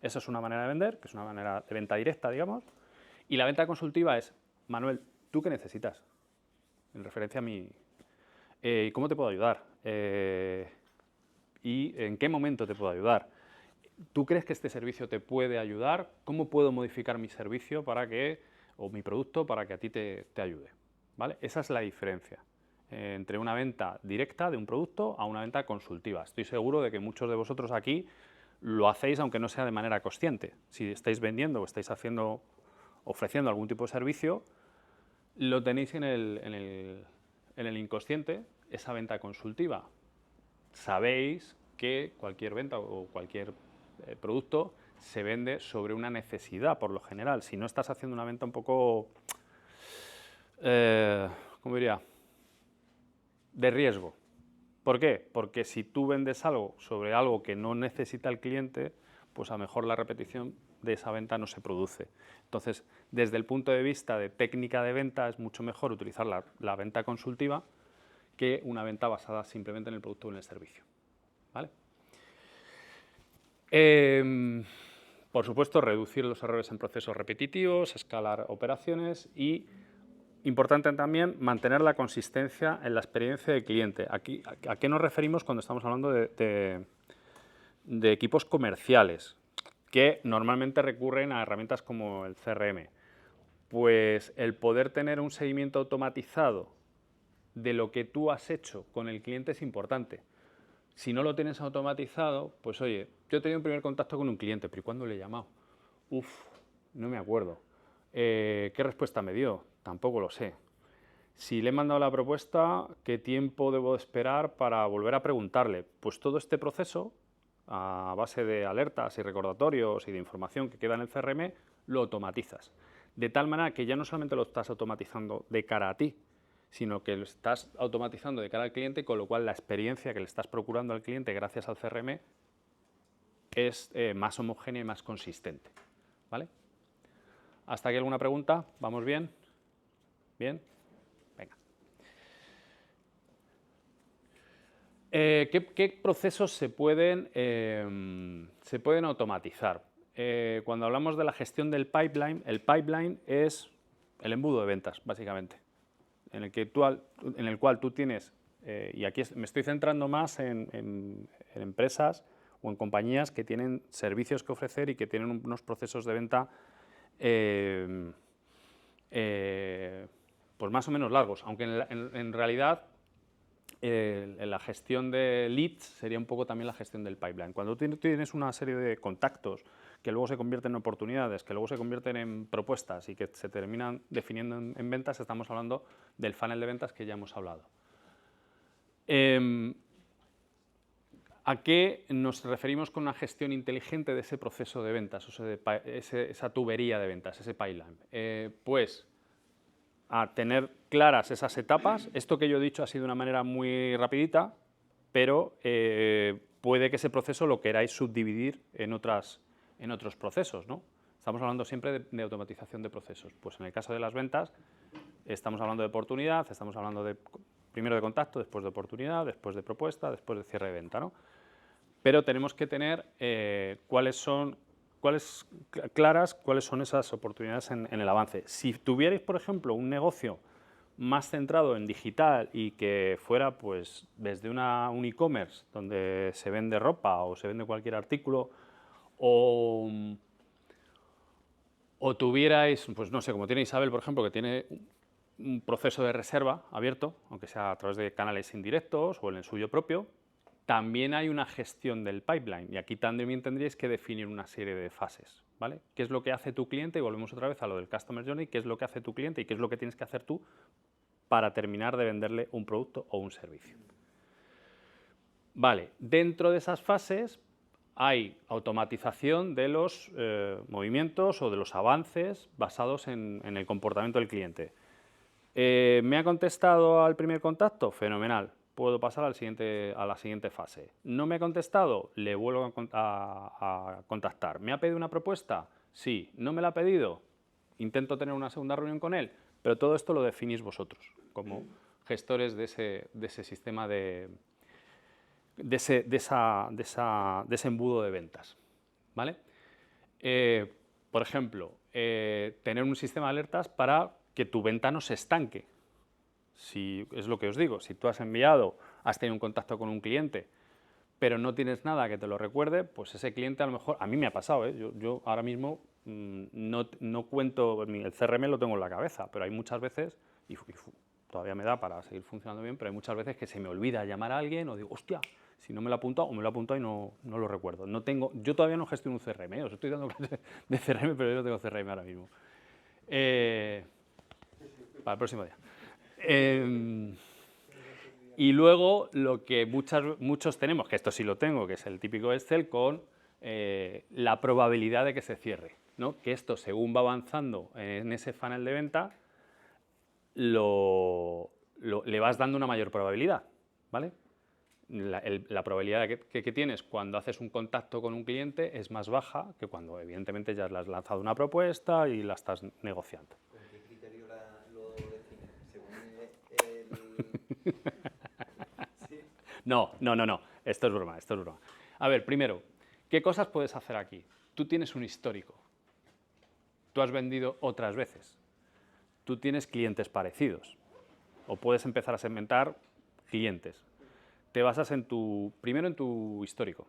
Esa es una manera de vender, que es una manera de venta directa, digamos. Y la venta consultiva es, Manuel, ¿tú qué necesitas? En referencia a mi... ¿cómo te puedo ayudar? ¿Y en qué momento te puedo ayudar? ¿Tú crees que este servicio te puede ayudar? ¿Cómo puedo modificar mi servicio para que, o mi producto para que a ti te ayude? ¿Vale? Esa es la diferencia entre una venta directa de un producto a una venta consultiva. Estoy seguro de que muchos de vosotros aquí lo hacéis aunque no sea de manera consciente. Si estáis vendiendo o estáis ofreciendo algún tipo de servicio, lo tenéis en el inconsciente, esa venta consultiva. Sabéis que cualquier venta o cualquier producto se vende sobre una necesidad, por lo general. Si no estás haciendo una venta un poco, ¿cómo diría?, de riesgo. ¿Por qué? Porque si tú vendes algo sobre algo que no necesita el cliente, pues a lo mejor la repetición de esa venta no se produce. Entonces, desde el punto de vista de técnica de venta, es mucho mejor utilizar la venta consultiva que una venta basada simplemente en el producto o en el servicio. ¿Vale? Por supuesto, reducir los errores en procesos repetitivos, escalar operaciones y, importante también, mantener la consistencia en la experiencia del cliente. Aquí, ¿a qué nos referimos cuando estamos hablando de equipos comerciales que normalmente recurren a herramientas como el CRM? Pues el poder tener un seguimiento automatizado de lo que tú has hecho con el cliente es importante. Si no lo tienes automatizado, pues oye, yo he tenido un primer contacto con un cliente, pero ¿y cuándo le he llamado? Uf, no me acuerdo. ¿Qué respuesta me dio? Tampoco lo sé. Si le he mandado la propuesta, ¿qué tiempo debo esperar para volver a preguntarle? Pues todo este proceso, a base de alertas y recordatorios y de información que queda en el CRM, lo automatizas. De tal manera que ya no solamente lo estás automatizando de cara a ti, sino que lo estás automatizando de cara al cliente, con lo cual la experiencia que le estás procurando al cliente gracias al CRM es más homogénea y más consistente. ¿Vale? ¿Hasta aquí alguna pregunta? ¿Vamos bien? ¿Bien? Venga. ¿Qué procesos se pueden automatizar? Cuando hablamos de la gestión del pipeline, el pipeline es el embudo de ventas, básicamente, en el cual tú tienes, y aquí me estoy centrando más en empresas o en compañías que tienen servicios que ofrecer y que tienen unos procesos de venta pues más o menos largos, aunque en realidad en la gestión de leads sería un poco también la gestión del pipeline. Cuando tú tienes una serie de contactos que luego se convierten en oportunidades, que luego se convierten en propuestas y que se terminan definiendo en ventas, estamos hablando del funnel de ventas que ya hemos hablado. ¿A qué nos referimos con una gestión inteligente de ese proceso de ventas, o sea, esa tubería de ventas, ese pipeline? Pues a tener claras esas etapas. Esto que yo he dicho ha sido de una manera muy rapidita, pero puede que ese proceso lo queráis subdividir en otros procesos, ¿no? Estamos hablando siempre de automatización de procesos. Pues en el caso de las ventas estamos hablando de oportunidad, estamos hablando primero de contacto, después de oportunidad, después de propuesta, después de cierre de venta, ¿no? Pero tenemos que tener cuáles son esas oportunidades en el avance. Si tuvierais, por ejemplo, un negocio más centrado en digital y que fuera pues desde un e-commerce donde se vende ropa o se vende cualquier artículo, o tuvierais, pues no sé, como tiene Isabel, por ejemplo, que tiene un proceso de reserva abierto, aunque sea a través de canales indirectos o en el suyo propio, también hay una gestión del pipeline y aquí también tendríais que definir una serie de fases, ¿vale? ¿Qué es lo que hace tu cliente? Y volvemos otra vez a lo del Customer Journey, ¿qué es lo que hace tu cliente y qué es lo que tienes que hacer tú para terminar de venderle un producto o un servicio? Vale, dentro de esas fases hay automatización de los movimientos o de los avances basados en el comportamiento del cliente. ¿Me ha contestado al primer contacto? Fenomenal. Puedo pasar a la siguiente fase. ¿No me ha contestado? Le vuelvo a contactar. ¿Me ha pedido una propuesta? Sí. ¿No me la ha pedido? Intento tener una segunda reunión con él. pero todo esto lo definís vosotros como gestores de ese sistema de ese embudo de ventas, ¿vale? Por ejemplo, tener un sistema de alertas para que tu venta no se estanque. Si, es lo que os digo, si tú has tenido un contacto con un cliente, pero no tienes nada que te lo recuerde, pues ese cliente a lo mejor, a mí me ha pasado, yo ahora mismo no cuento, el CRM lo tengo en la cabeza, pero hay muchas veces, y todavía me da para seguir funcionando bien, pero hay muchas veces que se me olvida llamar a alguien o digo, hostia, si no me lo he apuntado o me lo he apuntado y no lo recuerdo. Yo todavía no gestiono un CRM, os estoy dando clases de CRM, pero yo no tengo CRM ahora mismo. Para el próximo día. Y luego lo que muchos tenemos, que esto sí lo tengo, que es el típico Excel con la probabilidad de que se cierre, ¿no? Que esto, según va avanzando en ese funnel de venta, le vas dando una mayor probabilidad, ¿vale? La probabilidad que tienes cuando haces un contacto con un cliente es más baja que cuando evidentemente ya le has lanzado una propuesta y la estás negociando. ¿Con qué criterio lo defines? ¿Según ¿Sí? No. Esto es broma. A ver, primero, ¿qué cosas puedes hacer aquí? Tú tienes un histórico. Tú has vendido otras veces. Tú tienes clientes parecidos. O puedes empezar a segmentar clientes. Te basas primero en tu histórico,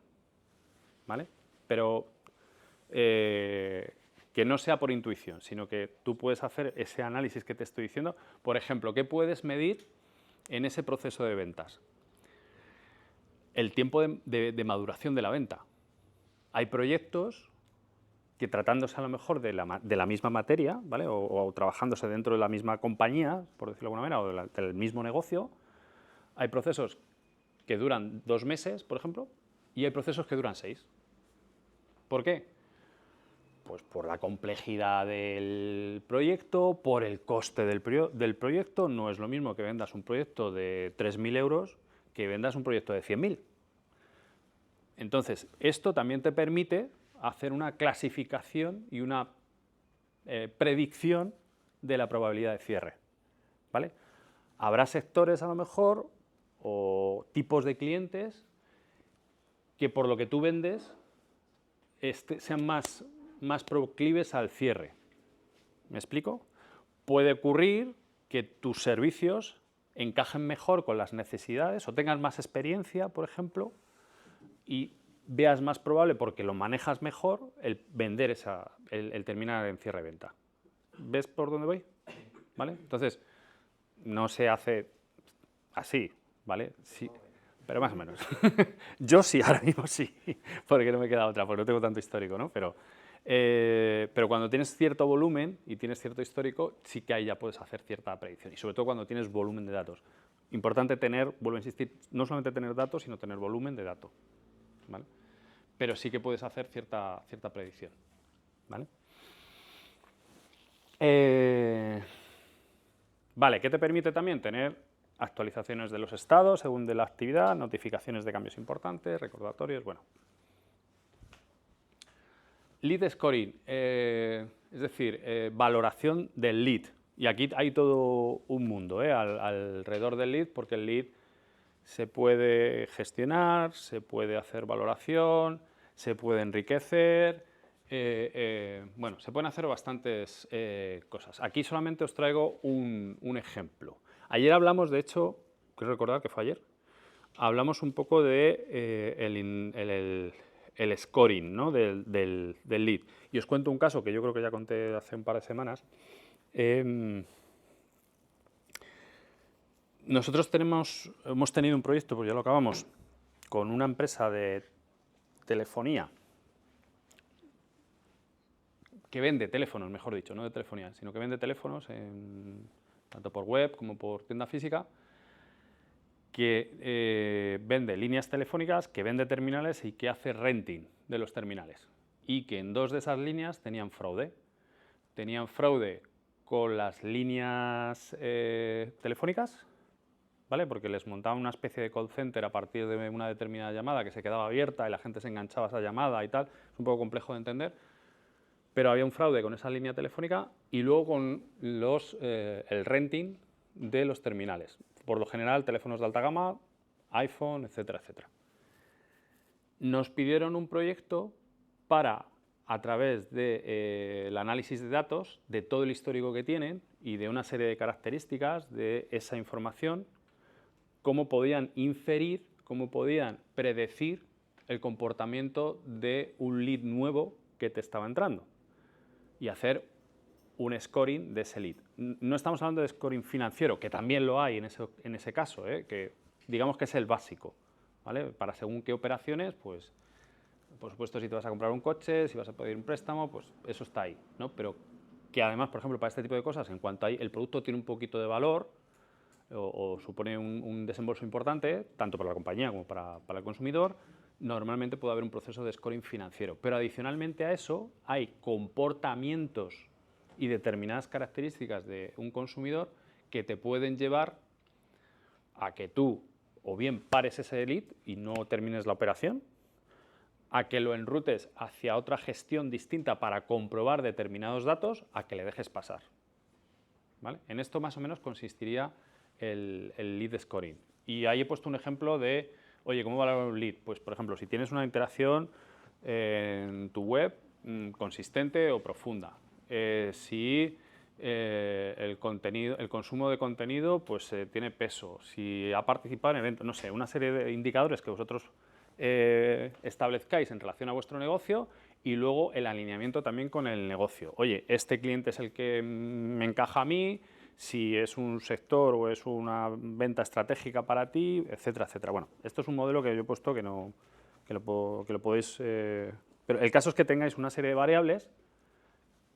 ¿vale? Pero que no sea por intuición, sino que tú puedes hacer ese análisis que te estoy diciendo. Por ejemplo, ¿qué puedes medir en ese proceso de ventas? El tiempo de maduración de la venta. Hay proyectos que tratándose a lo mejor de la misma materia, ¿vale? o trabajándose dentro de la misma compañía, por decirlo de alguna manera, o del mismo negocio, hay procesos que duran 2 meses, por ejemplo, y hay procesos que duran 6. ¿Por qué? Pues por la complejidad del proyecto, por el coste del proyecto. No es lo mismo que vendas un proyecto de 3.000 euros que vendas un proyecto de 100.000. Entonces, esto también te permite hacer una clasificación y una predicción de la probabilidad de cierre, ¿vale? Habrá sectores a lo mejor o tipos de clientes que por lo que tú vendes sean más proclives al cierre. ¿Me explico? Puede ocurrir que tus servicios encajen mejor con las necesidades o tengas más experiencia, por ejemplo, y veas más probable, porque lo manejas mejor, el vender el terminar en cierre-venta. ¿Ves por dónde voy? ¿Vale? Entonces, no se hace así, ¿vale? Sí, pero más o menos. Yo sí, ahora mismo sí, porque no me queda otra, porque no tengo tanto histórico, ¿no? Pero cuando tienes cierto volumen y tienes cierto histórico, sí que ahí ya puedes hacer cierta predicción, y sobre todo cuando tienes volumen de datos. Importante vuelvo a insistir, no solamente tener datos, sino tener volumen de datos, ¿vale? Pero sí que puedes hacer cierta predicción, ¿vale? Vale, ¿qué te permite también? Tener actualizaciones de los estados según de la actividad, notificaciones de cambios importantes, recordatorios, bueno. Lead scoring, es decir, valoración del lead. Y aquí hay todo un mundo alrededor del lead, porque el lead se puede gestionar, se puede hacer valoración, se puede enriquecer, bueno, se pueden hacer bastantes cosas. Aquí solamente os traigo un ejemplo. Ayer hablamos, de hecho, quiero recordar que fue ayer, hablamos un poco de el scoring, ¿no? del lead. Y os cuento un caso que yo creo que ya conté hace un par de semanas. Nosotros hemos tenido un proyecto, pues ya lo acabamos, con una empresa de telefonía que vende teléfonos, mejor dicho, no de telefonía, sino que vende teléfonos tanto por web como por tienda física, que vende líneas telefónicas, que vende terminales y que hace renting de los terminales. Y que en 2 de esas líneas tenían fraude. Tenían fraude con las líneas telefónicas, ¿vale? Porque les montaban una especie de call center a partir de una determinada llamada que se quedaba abierta y la gente se enganchaba a esa llamada y tal. Es un poco complejo de entender. pero había un fraude con esa línea telefónica y luego con el renting de los terminales. Por lo general, teléfonos de alta gama, iPhone, etcétera, etcétera. Nos pidieron un proyecto para, a través del análisis de datos, de todo el histórico que tienen y de una serie de características de esa información, cómo podían inferir, cómo podían predecir el comportamiento de un lead nuevo que te estaba entrando y hacer un scoring de ese lead. No estamos hablando de scoring financiero, que también lo hay en ese caso, que digamos que es el básico, ¿vale? Para según qué operaciones, pues por supuesto si te vas a comprar un coche, si vas a pedir un préstamo, pues eso está ahí, ¿no? Pero que además, por ejemplo, para este tipo de cosas, en cuanto el producto tiene un poquito de valor o supone un desembolso importante, tanto para la compañía como para el consumidor, normalmente puede haber un proceso de scoring financiero. Pero adicionalmente a eso hay comportamientos y determinadas características de un consumidor que te pueden llevar a que tú o bien pares ese lead y no termines la operación, a que lo enrutes hacia otra gestión distinta para comprobar determinados datos, a que le dejes pasar, ¿vale? En esto más o menos consistiría el lead scoring. Y ahí he puesto un ejemplo de, oye, ¿cómo valorar un lead? Pues, por ejemplo, si tienes una interacción en tu web consistente o profunda, si el consumo de contenido pues, tiene peso, si ha participado en eventos, no sé, una serie de indicadores que vosotros establezcáis en relación a vuestro negocio y luego el alineamiento también con el negocio. Oye, este cliente es el que me encaja a mí, si es un sector o es una venta estratégica para ti, etcétera, etcétera. Bueno, esto es un modelo que yo he puesto que lo podéis... pero el caso es que tengáis una serie de variables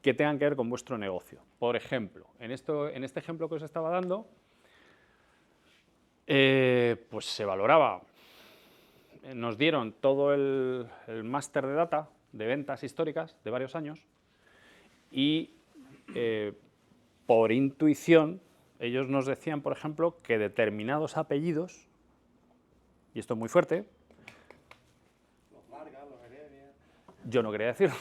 que tengan que ver con vuestro negocio. Por ejemplo, en este ejemplo que os estaba dando, pues se valoraba, nos dieron todo el máster de data de ventas históricas de varios años y por intuición ellos nos decían, por ejemplo, que determinados apellidos, y esto es muy fuerte, Los Vargas, los Heredia. yo no quería decirlo,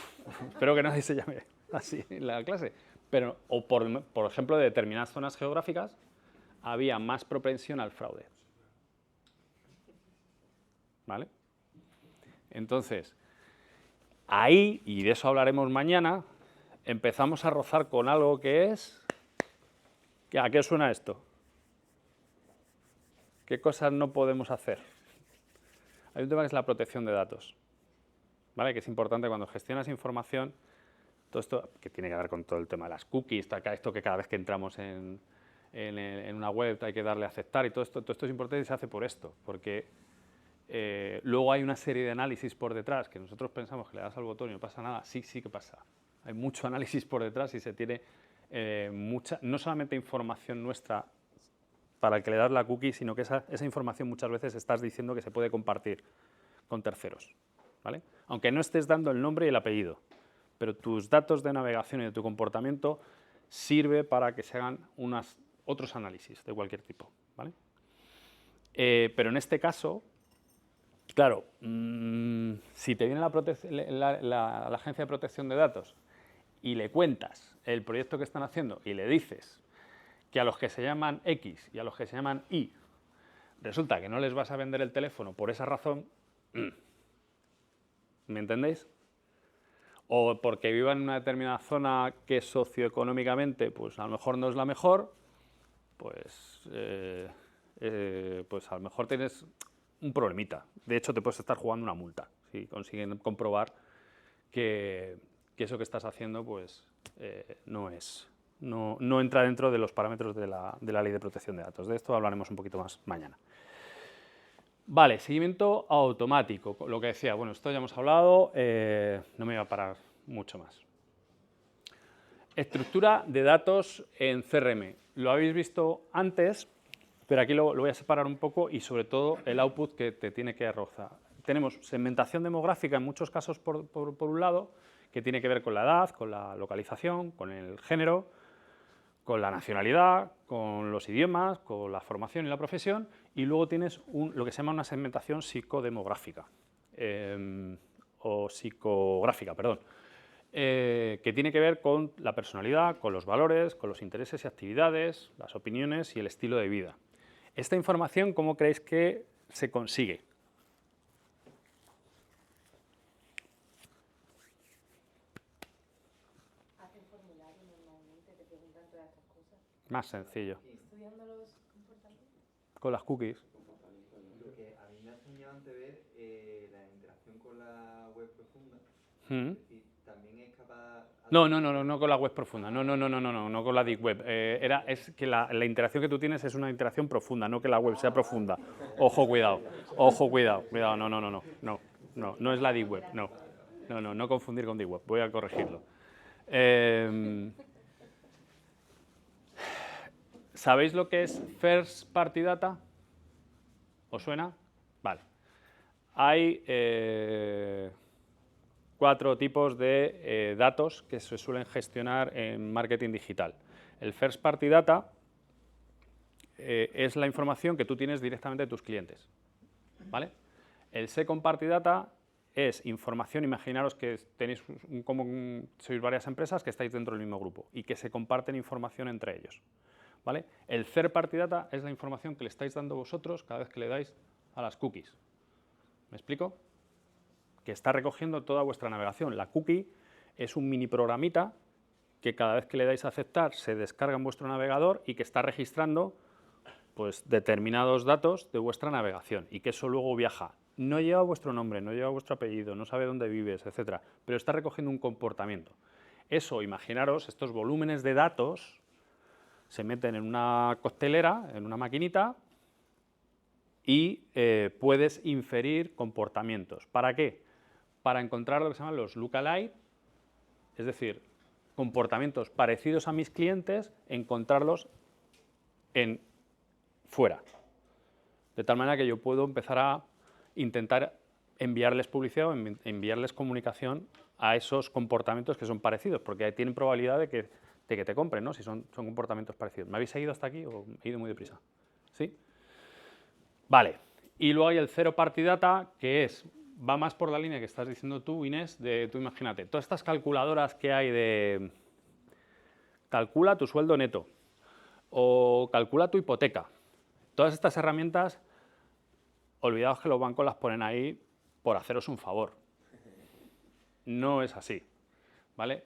espero que nadie se llame así en la clase, pero o por ejemplo, de determinadas zonas geográficas había más propensión al fraude. ¿Vale? Entonces, ahí, y de eso hablaremos mañana, empezamos a rozar con algo que es... ¿A qué os suena esto? ¿Qué cosas no podemos hacer? Hay un tema que es la protección de datos, ¿vale? Que es importante cuando gestionas información, todo esto que tiene que ver con todo el tema de las cookies, esto que cada vez que entramos en una web hay que darle a aceptar y todo esto es importante y se hace por esto, porque luego hay una serie de análisis por detrás que nosotros pensamos que le das al botón y no pasa nada. Sí que pasa. Hay mucho análisis por detrás y se tiene no solamente información nuestra para el que le das la cookie, sino que esa información muchas veces estás diciendo que se puede compartir con terceros, ¿vale? Aunque no estés dando el nombre y el apellido, pero tus datos de navegación y de tu comportamiento sirve para que se hagan otros análisis de cualquier tipo, ¿vale? Pero en este caso, claro, si te viene la Agencia de Protección de Datos y le cuentas el proyecto que están haciendo y le dices que a los que se llaman X y a los que se llaman Y resulta que no les vas a vender el teléfono por esa razón, ¿me entendéis? O porque vivan en una determinada zona que socioeconómicamente pues a lo mejor no es la mejor, pues a lo mejor tienes un problemita. De hecho, te puedes estar jugando una multa si consiguen comprobar que eso que estás haciendo pues, no entra dentro de los parámetros de la Ley de Protección de Datos. De esto hablaremos un poquito más mañana. Vale, seguimiento automático. Lo que decía, bueno, esto ya hemos hablado, no me voy a parar mucho más. Estructura de datos en CRM. Lo habéis visto antes, pero aquí lo voy a separar un poco y sobre todo el output que te tiene que arrojar. Tenemos segmentación demográfica en muchos casos por un lado, que tiene que ver con la edad, con la localización, con el género, con la nacionalidad, con los idiomas, con la formación y la profesión, y luego tienes lo que se llama una segmentación psicodemográfica, o psicográfica, perdón. que tiene que ver con la personalidad, con los valores, con los intereses y actividades, las opiniones y el estilo de vida. Esta información, ¿cómo creéis que se consigue? Hacen formulario normalmente, te preguntan todas estas cosas. Más sencillo. Estudiando los comportamientos. Con las cookies. Lo que a mí me hace llamante ver la interacción con la web profunda. Mm. Es decir, también es capaz... No con la web profunda, no con la deep web. Es que la interacción que tú tienes es una interacción profunda, no que la web sea profunda. Ojo, cuidado, no es la deep web, no confundir con deep web, voy a corregirlo. ¿Sabéis lo que es First Party Data? ¿Os suena? Vale. Hay 4 tipos de datos que se suelen gestionar en marketing digital. El First Party Data es la información que tú tienes directamente de tus clientes, ¿vale? El Second Party Data es información, imaginaros que tenéis sois varias empresas que estáis dentro del mismo grupo y que se comparten información entre ellos, ¿vale? El Third Party Data es la información que le estáis dando vosotros cada vez que le dais a las cookies. ¿Me explico? Que está recogiendo toda vuestra navegación. La cookie es un mini programita que cada vez que le dais a aceptar se descarga en vuestro navegador y que está registrando pues, determinados datos de vuestra navegación y que eso luego viaja. No lleva vuestro nombre, no lleva vuestro apellido, no sabe dónde vives, etcétera, pero está recogiendo un comportamiento. Eso, imaginaros, estos volúmenes de datos se meten en una coctelera, en una maquinita, y puedes inferir comportamientos. ¿Para qué? Para encontrar lo que se llaman los lookalike, es decir, comportamientos parecidos a mis clientes, encontrarlos fuera. De tal manera que yo puedo empezar a intentar enviarles publicidad o enviarles comunicación a esos comportamientos que son parecidos, porque tienen probabilidad de que te compren, ¿no? Si son comportamientos parecidos. ¿Me habéis seguido hasta aquí o he ido muy deprisa? ¿Sí? Vale. Y luego hay el Zero Party Data, que va más por la línea que estás diciendo tú, Inés, tú imagínate, todas estas calculadoras que hay de calcula tu sueldo neto o calcula tu hipoteca. Todas estas herramientas, olvidaos que los bancos las ponen ahí por haceros un favor. No es así, ¿vale?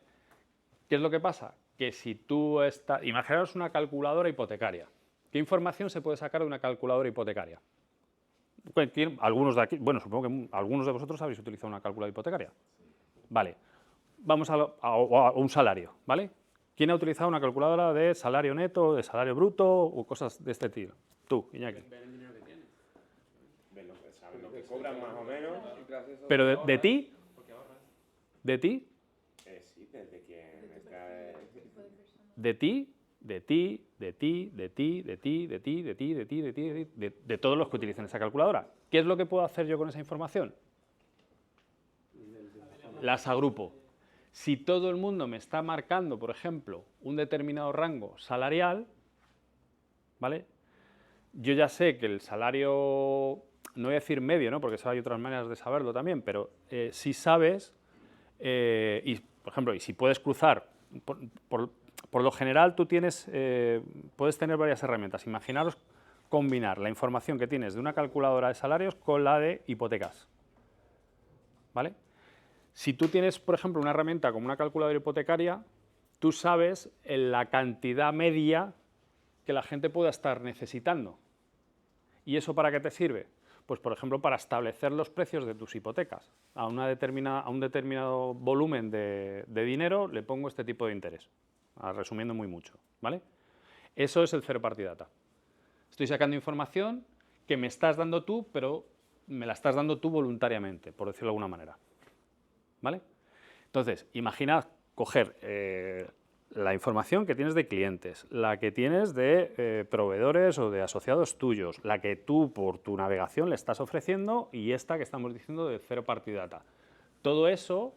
¿Qué es lo que pasa? Que si tú imaginaos una calculadora hipotecaria. ¿Qué información se puede sacar de una calculadora hipotecaria? Algunos de aquí, bueno, supongo que algunos de vosotros habéis utilizado una calculadora hipotecaria. Vale, vamos a un salario, ¿vale? ¿Quién ha utilizado una calculadora de salario neto, de salario bruto o cosas de este estilo? Tú, Iñaki. Ven el dinero que tienes. Ven lo que cobran más o menos. Pero de ti, de ti, Sí, desde quien está... de todos los que utilicen esa calculadora. ¿Qué es lo que puedo hacer yo con esa información? Las agrupo. Si todo el mundo me está marcando, por ejemplo, un determinado rango salarial, ¿vale? Yo ya sé que el salario, no voy a decir medio, ¿no? Porque hay otras maneras de saberlo también, pero si sabes, y, por ejemplo, y si puedes cruzar, por lo general tú puedes tener varias herramientas. Imaginaros combinar la información que tienes de una calculadora de salarios con la de hipotecas, ¿vale? Si tú tienes, por ejemplo, una herramienta como una calculadora hipotecaria, tú sabes la cantidad media que la gente pueda estar necesitando. ¿Y eso para qué te sirve? Pues, por ejemplo, para establecer los precios de tus hipotecas. A un determinado volumen de dinero le pongo este tipo de interés, resumiendo muy mucho, ¿vale? Eso es el Zero Party Data. Estoy sacando información que me estás dando tú, pero me la estás dando tú voluntariamente, por decirlo de alguna manera, ¿vale? Entonces, imagina coger la información que tienes de clientes, la que tienes de proveedores o de asociados tuyos, la que tú por tu navegación le estás ofreciendo y esta que estamos diciendo de Zero Party Data. Todo eso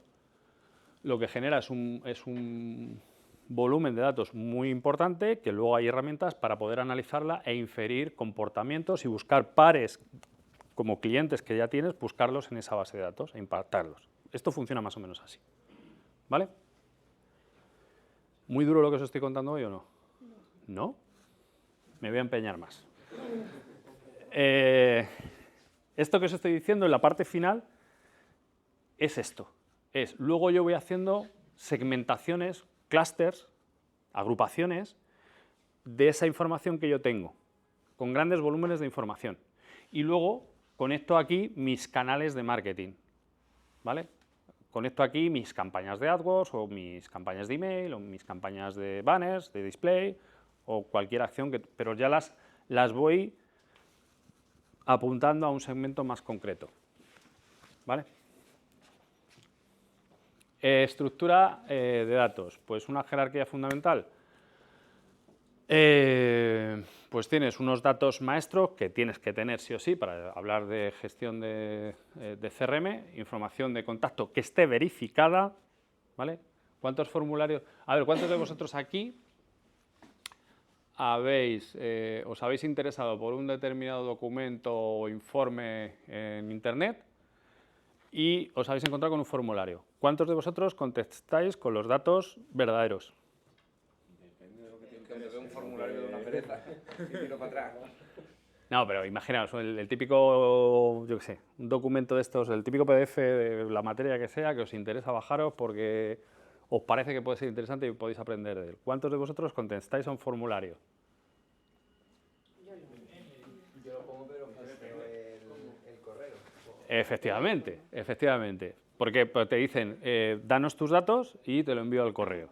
lo que genera es un volumen de datos muy importante que luego hay herramientas para poder analizarla e inferir comportamientos y buscar pares como clientes que ya tienes, buscarlos en esa base de datos e impactarlos. Esto funciona más o menos así, ¿vale? ¿Muy duro lo que os estoy contando hoy o no? ¿No? Me voy a empeñar más. Esto que os estoy diciendo en la parte final es esto. Luego yo voy haciendo segmentaciones, clústeres, agrupaciones de esa información que yo tengo, con grandes volúmenes de información. Y luego conecto aquí mis canales de marketing, ¿vale? Conecto aquí mis campañas de AdWords, o mis campañas de email, o mis campañas de banners, de display, o cualquier acción, pero ya las voy apuntando a un segmento más concreto, ¿vale? Estructura de datos, pues una jerarquía fundamental. Pues tienes unos datos maestros que tienes que tener sí o sí para hablar de gestión de CRM, información de contacto que esté verificada, ¿vale? ¿Cuántos formularios? A ver, ¿cuántos de vosotros aquí os habéis interesado por un determinado documento o informe en Internet y os habéis encontrado con un formulario? ¿Cuántos de vosotros contestáis con los datos verdaderos? Que me veo un formulario de una pereza y tiro para atrás. No, pero imaginaos, el típico, yo qué sé, un documento de estos, el típico PDF de la materia que sea, que os interesa bajaros porque os parece que puede ser interesante y podéis aprender de él. ¿Cuántos de vosotros contestáis a un formulario? Yo lo pongo, pero gesteo el correo. Efectivamente, efectivamente. Porque te dicen, danos tus datos y te lo envío al correo,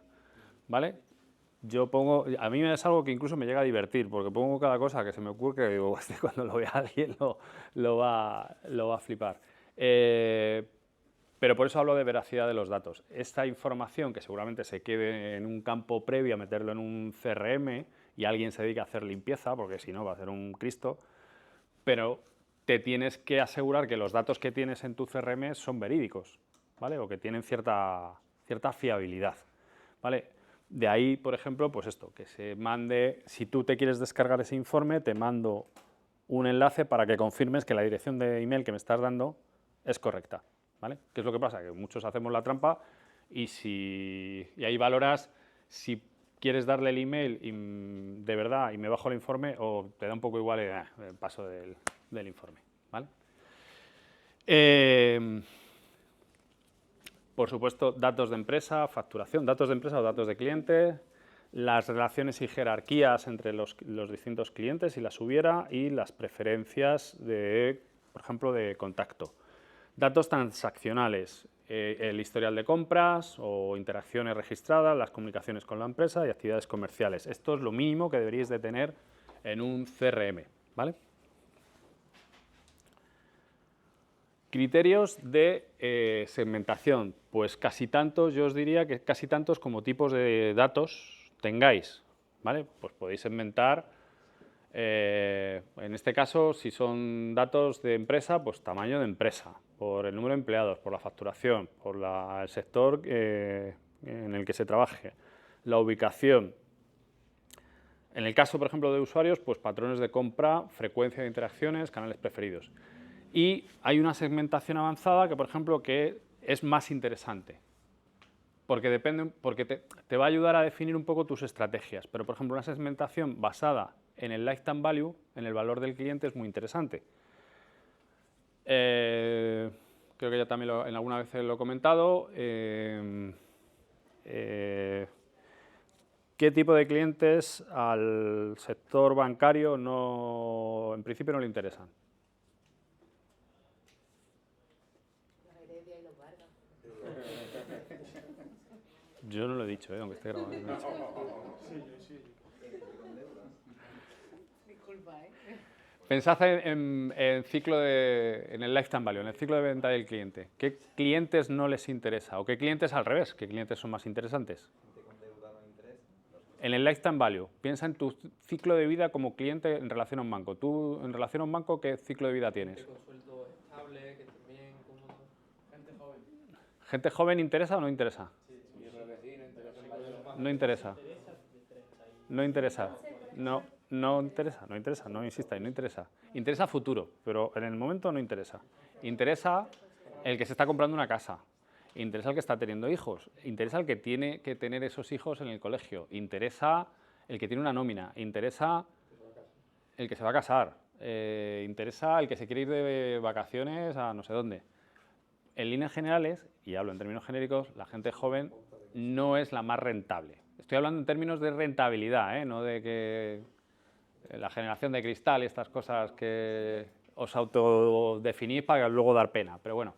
¿vale? Yo pongo, a mí es algo que incluso me llega a divertir, porque pongo cada cosa que se me ocurre, que digo, cuando lo vea alguien lo va a flipar. Pero por eso hablo de veracidad de los datos. Esta información que seguramente se quede en un campo previo a meterlo en un CRM y alguien se dedica a hacer limpieza, porque si no va a ser un Cristo, pero te tienes que asegurar que los datos que tienes en tu CRM son verídicos, ¿vale? O que tienen cierta fiabilidad, ¿vale? De ahí, por ejemplo, pues esto, que se mande, si tú te quieres descargar ese informe, te mando un enlace para que confirmes que la dirección de email que me estás dando es correcta, ¿vale? ¿Qué es lo que pasa? Que muchos hacemos la trampa y ahí valoras si quieres darle el email de verdad y me bajo el informe o te da un poco igual el paso del informe, ¿vale? Por supuesto, datos de empresa, facturación, datos de empresa o datos de cliente, las relaciones y jerarquías entre los distintos clientes, si las hubiera, y las preferencias, por ejemplo, de contacto. Datos transaccionales, el historial de compras o interacciones registradas, las comunicaciones con la empresa y actividades comerciales. Esto es lo mínimo que deberíais de tener en un CRM, ¿vale? Criterios de segmentación, pues casi tantos, yo os diría que casi tantos como tipos de datos tengáis, ¿vale? Pues podéis segmentar, en este caso, si son datos de empresa, pues tamaño de empresa, por el número de empleados, por la facturación, por el sector en el que se trabaje, la ubicación. En el caso, por ejemplo, de usuarios, pues patrones de compra, frecuencia de interacciones, canales preferidos. Y hay una segmentación avanzada que, por ejemplo, que es más interesante, porque te va a ayudar a definir un poco tus estrategias. Pero, por ejemplo, una segmentación basada en el lifetime value, en el valor del cliente, es muy interesante. Creo que ya también en alguna vez lo he comentado. ¿Qué tipo de clientes al sector bancario en principio no le interesan? Yo no lo he dicho, aunque esté grabado. Disculpa, Pensad en el lifetime value, en el ciclo de venta del cliente. ¿Qué clientes no les interesa? ¿O qué clientes al revés? ¿Qué clientes son más interesantes? En el lifetime value, piensa en tu ciclo de vida como cliente en relación a un banco. Tú, en relación a un banco, ¿qué ciclo de vida tienes? Con sueldo estable, que esté bien, cómodo. Gente joven. ¿Gente joven interesa o no interesa? No interesa. No interesa. No interesa, no insistáis, no interesa. Interesa futuro, pero en el momento no interesa. Interesa el que se está comprando una casa. interesa al que está teniendo hijos, interesa al que tiene que tener esos hijos en el colegio, interesa el que tiene una nómina, interesa el que se va a casar, interesa el que se quiere ir de vacaciones a no sé dónde. En líneas generales, y hablo en términos genéricos, la gente joven no es la más rentable. Estoy hablando en términos de rentabilidad, no de que la generación de cristal y estas cosas que os autodefinís para luego dar pena, pero bueno.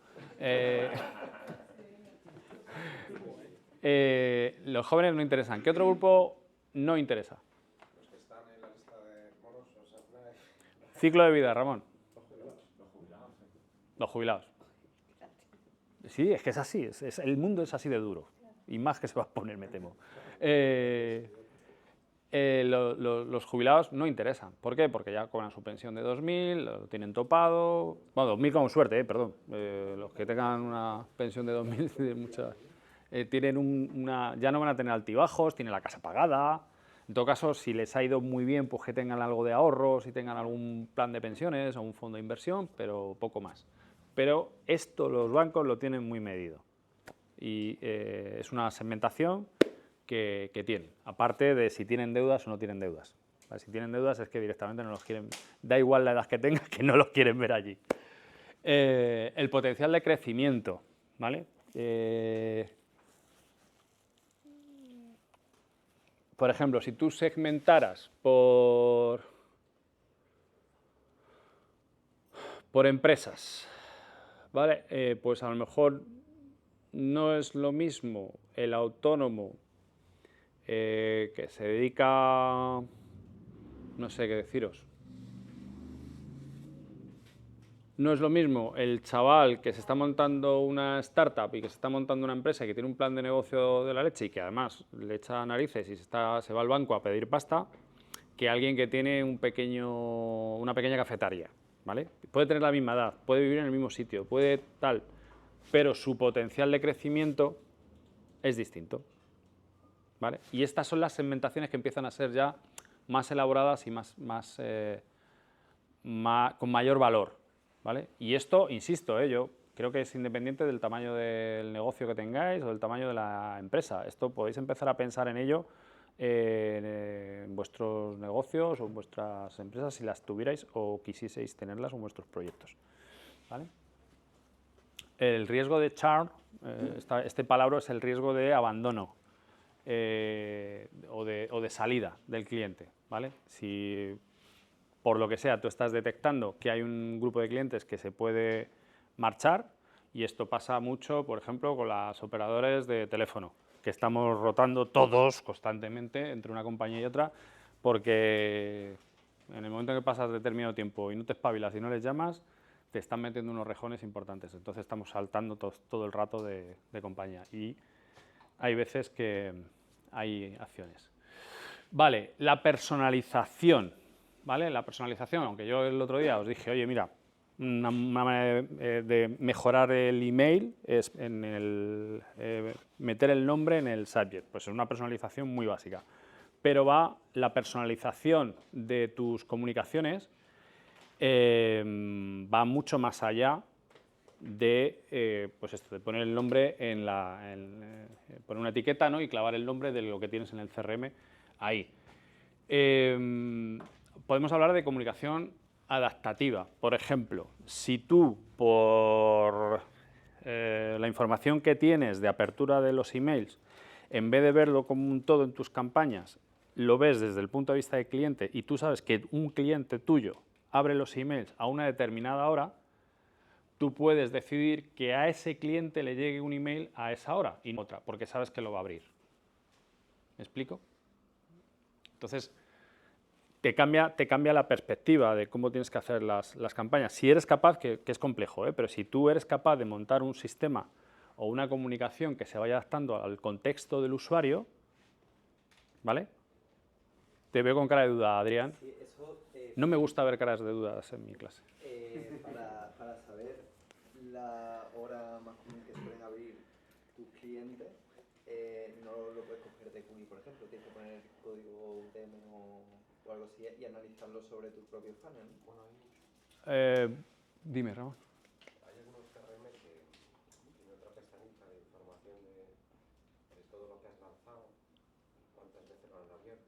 Los jóvenes no interesan. ¿Qué otro grupo no interesa? Los que están en la lista de morosos, Ciclo de vida, Ramón. Los jubilados. Sí, es que es así, el mundo es así de duro. Y más que se va a poner, me temo. Los jubilados no interesan. ¿Por qué? Porque ya cobran su pensión de 2.000, lo tienen topado. Bueno, 2.000 con suerte, perdón. Los que tengan una pensión de 2.000, muchas, tienen ya no van a tener altibajos, tienen la casa pagada. En todo caso, si les ha ido muy bien, pues que tengan algo de ahorros, si tengan algún plan de pensiones o un fondo de inversión, pero poco más. Pero esto los bancos lo tienen muy medido. Y es una segmentación que tienen, aparte de si tienen deudas o no tienen deudas. Si tienen deudas es que directamente no los quieren, da igual la edad que tengan, que no los quieren ver allí. El potencial de crecimiento, ¿vale? Por ejemplo, si tú segmentaras por empresas, ¿vale? Pues a lo mejor no es lo mismo el autónomo que se dedica, no sé qué deciros, no es lo mismo el chaval que se está montando una startup y que se está montando una empresa y que tiene un plan de negocio de la leche y que además le echa narices y se va al banco a pedir pasta, que alguien que tiene una pequeña cafetería, ¿vale? Puede tener la misma edad, puede vivir en el mismo sitio, puede tal, pero su potencial de crecimiento es distinto, ¿vale? Y estas son las segmentaciones que empiezan a ser ya más elaboradas y con mayor valor, ¿vale? Y esto, insisto, yo creo que es independiente del tamaño del negocio que tengáis o del tamaño de la empresa. Esto podéis empezar a pensar en ello en vuestros negocios o en vuestras empresas si las tuvierais o quisieseis tenerlas o en vuestros proyectos, ¿vale? El riesgo de churn, este palabra es el riesgo de abandono o de salida del cliente, ¿vale? Si por lo que sea tú estás detectando que hay un grupo de clientes que se puede marchar, y esto pasa mucho, por ejemplo, con las operadoras de teléfono, que estamos rotando todos constantemente entre una compañía y otra, porque en el momento en que pasas determinado tiempo y no te espabilas y no les llamas, te están metiendo unos rejones importantes. Entonces estamos saltando todo el rato de compañía y hay veces que hay acciones. Vale, la personalización. ¿Vale? La personalización, aunque yo el otro día os dije, oye, mira, una manera de mejorar el email es meter el nombre en el subject. Pues es una personalización muy básica. Pero la personalización de tus comunicaciones va mucho más allá de, pues esto, de poner el nombre poner una etiqueta, ¿no? Y clavar el nombre de lo que tienes en el CRM ahí. Podemos hablar de comunicación adaptativa. Por ejemplo, si tú, por la información que tienes de apertura de los emails, en vez de verlo como un todo en tus campañas, lo ves desde el punto de vista del cliente y tú sabes que un cliente tuyo abre los emails a una determinada hora, tú puedes decidir que a ese cliente le llegue un email a esa hora y no otra, porque sabes que lo va a abrir. ¿Me explico? Entonces, te cambia la perspectiva de cómo tienes que hacer las campañas. Si eres capaz, que es complejo, pero si tú eres capaz de montar un sistema o una comunicación que se vaya adaptando al contexto del usuario, ¿vale? Te veo con cara de duda, Adrián. Sí, eso, No me gusta ver caras de dudas en mi clase. para saber la hora más común que suelen abrir tus clientes, no lo puedes coger de QI, por ejemplo, tienes que poner código UTM o algo así y analizarlo sobre tu propio funnel. Bueno, Dime, Ramón. Hay algunos CRM que tienen otra pestañita de todo lo que has lanzado, cuántas veces lo han abierto,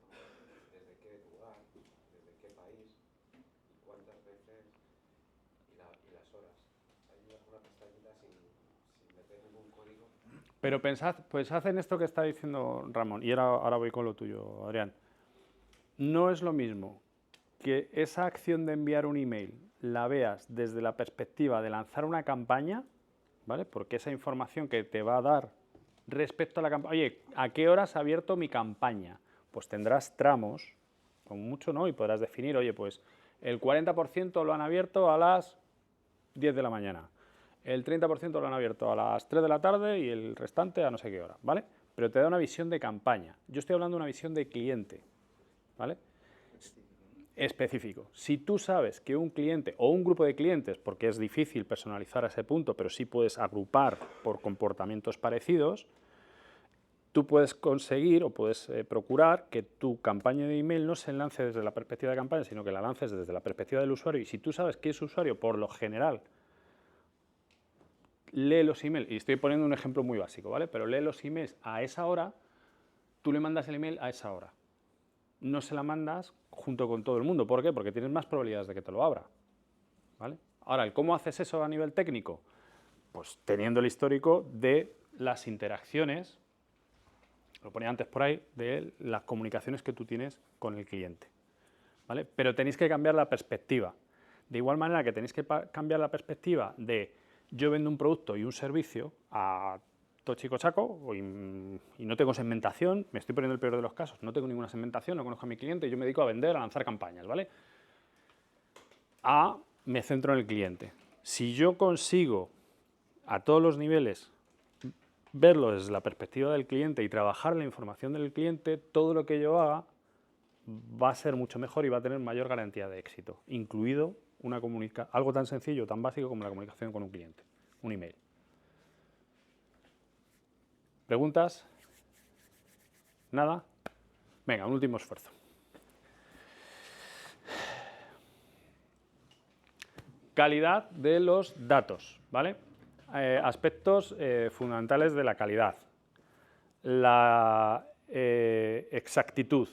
desde qué lugar, desde qué país, y cuántas veces, y las horas. Hay una pestañita sin meter ningún código. Pero pensad en esto que está diciendo Ramón, y ahora voy con lo tuyo, Adrián. No es lo mismo que esa acción de enviar un email la veas desde la perspectiva de lanzar una campaña, ¿vale? Porque esa información que te va a dar respecto a la campaña, oye, ¿a qué hora se ha abierto mi campaña? Pues tendrás tramos, con mucho, ¿no? Y podrás definir, oye, pues el 40% lo han abierto a las 10 de la mañana, el 30% lo han abierto a las 3 de la tarde y el restante a no sé qué hora, ¿vale? Pero te da una visión de campaña. Yo estoy hablando de una visión de cliente, ¿vale? Específico. Si tú sabes que un cliente o un grupo de clientes, porque es difícil personalizar a ese punto, pero sí puedes agrupar por comportamientos parecidos, tú puedes conseguir o puedes procurar que tu campaña de email no se lance desde la perspectiva de campaña, sino que la lances desde la perspectiva del usuario. Y si tú sabes que ese usuario, por lo general, lee los emails, y estoy poniendo un ejemplo muy básico, ¿vale? Pero lee los emails a esa hora, tú le mandas el email a esa hora. No se la mandas junto con todo el mundo. ¿Por qué? Porque tienes más probabilidades de que te lo abra, ¿vale? Ahora, ¿el cómo haces eso a nivel técnico? Pues teniendo el histórico de las interacciones, lo ponía antes por ahí, de las comunicaciones que tú tienes con el cliente, ¿vale? Pero tenéis que cambiar la perspectiva. De igual manera que tenéis que cambiar la perspectiva de yo vendo un producto y un servicio a chico chaco y no tengo segmentación, me estoy poniendo el peor de los casos, no tengo ninguna segmentación, no conozco a mi cliente y yo me dedico a vender, a lanzar campañas, ¿vale? Me centro en el cliente. Si yo consigo a todos los niveles verlo desde la perspectiva del cliente y trabajar la información del cliente, todo lo que yo haga va a ser mucho mejor y va a tener mayor garantía de éxito, incluido algo tan sencillo, tan básico como la comunicación con un cliente, un email. ¿Preguntas? ¿Nada? Venga, un último esfuerzo. Calidad de los datos, ¿vale? Aspectos fundamentales de la calidad. La exactitud,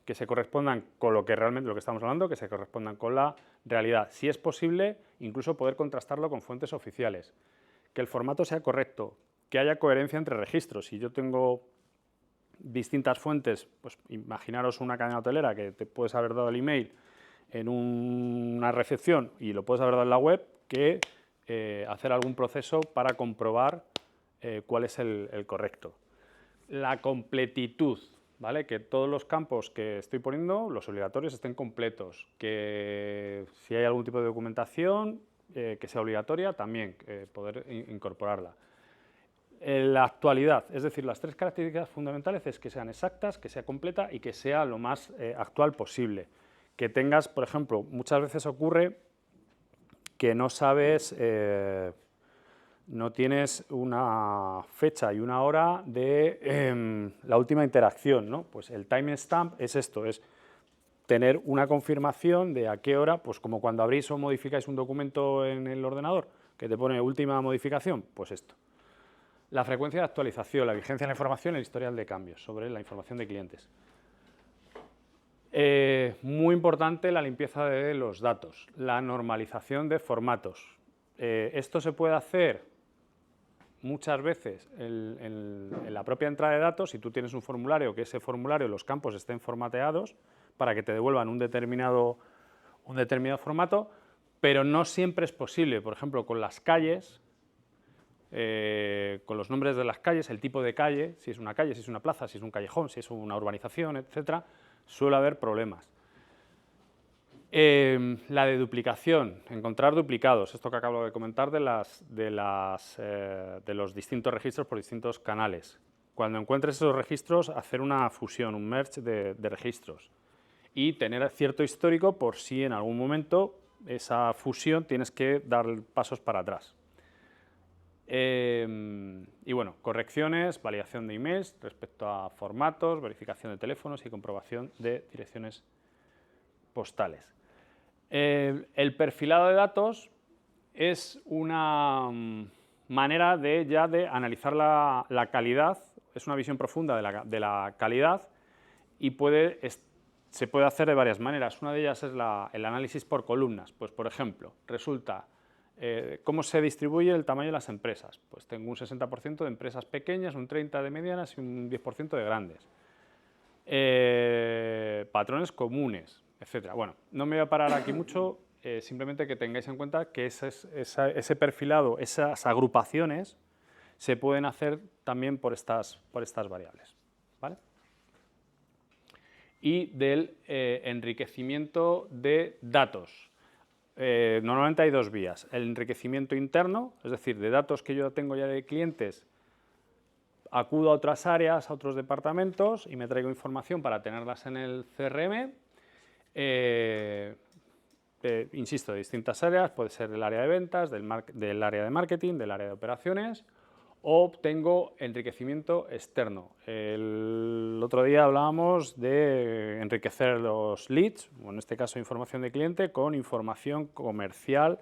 que se correspondan con lo que realmente lo que estamos hablando, que se correspondan con la realidad. Si es posible, incluso poder contrastarlo con fuentes oficiales. Que el formato sea correcto, que haya coherencia entre registros. Si yo tengo distintas fuentes, pues imaginaros una cadena hotelera que te puedes haber dado el email en una recepción y lo puedes haber dado en la web, que hacer algún proceso para comprobar cuál es el correcto. La completitud, ¿vale? Que todos los campos que estoy poniendo, los obligatorios, estén completos. Que si hay algún tipo de documentación que sea obligatoria, también poder incorporarla. La actualidad, es decir, las tres características fundamentales es que sean exactas, que sea completa y que sea lo más actual posible. Que tengas, por ejemplo, muchas veces ocurre que no sabes, no tienes una fecha y una hora de la última interacción, ¿no? Pues el timestamp es esto, es tener una confirmación de a qué hora, pues como cuando abrís o modificáis un documento en el ordenador, que te pone última modificación, pues esto. La frecuencia de actualización, la vigencia de la información, el historial de cambios sobre la información de clientes. Muy importante la limpieza de los datos, la normalización de formatos. Esto se puede hacer muchas veces en la propia entrada de datos, si tú tienes un formulario, que ese formulario, los campos estén formateados para que te devuelvan un determinado formato, pero no siempre es posible. Por ejemplo, con las calles, con los nombres de las calles, el tipo de calle, si es una calle, si es una plaza, si es un callejón, si es una urbanización, etcétera, suele haber problemas. La de duplicación, encontrar duplicados, esto que acabo de comentar de los distintos registros por distintos canales. Cuando encuentres esos registros, hacer una fusión, un merge de registros y tener cierto histórico por si en algún momento esa fusión tienes que dar pasos para atrás. Y bueno, correcciones, validación de emails respecto a formatos, verificación de teléfonos y comprobación de direcciones postales. El perfilado de datos es una manera de analizar la calidad, es una visión profunda de la calidad y se puede hacer de varias maneras. Una de ellas es el análisis por columnas. Pues, por ejemplo, resulta, ¿cómo se distribuye el tamaño de las empresas? Pues tengo un 60% de empresas pequeñas, un 30% de medianas y un 10% de grandes. Patrones comunes, etcétera. Bueno, no me voy a parar aquí mucho, simplemente que tengáis en cuenta que ese perfilado, esas agrupaciones, se pueden hacer también por estas variables, ¿vale? Y del enriquecimiento de datos. Normalmente hay dos vías. El enriquecimiento interno, es decir, de datos que yo tengo ya de clientes, acudo a otras áreas, a otros departamentos y me traigo información para tenerlas en el CRM. Insisto, de distintas áreas, puede ser del área de ventas, del área de marketing, del área de operaciones, o tengo enriquecimiento externo. El otro día hablábamos de enriquecer los leads, o en este caso información de cliente, con información comercial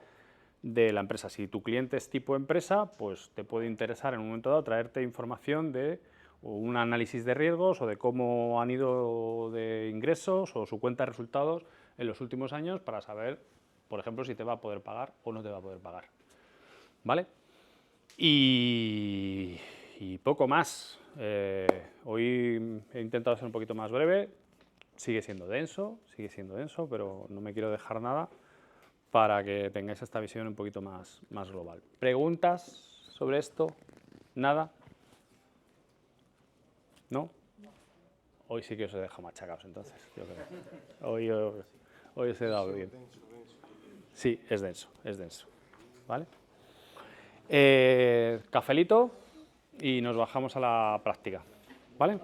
de la empresa. Si tu cliente es tipo empresa, pues te puede interesar en un momento dado traerte información de un análisis de riesgos o de cómo han ido de ingresos o su cuenta de resultados en los últimos años para saber, por ejemplo, si te va a poder pagar o no te va a poder pagar. ¿Vale? Y poco más. Hoy he intentado ser un poquito más breve. Sigue siendo denso, pero no me quiero dejar nada para que tengáis esta visión un poquito más global. ¿Preguntas sobre esto? ¿Nada? ¿No? Hoy sí que os he dejado machacados, entonces. Yo creo. Hoy os he dado bien. Sí, es denso. ¿Vale? Cafelito y nos bajamos a la práctica. ¿Vale?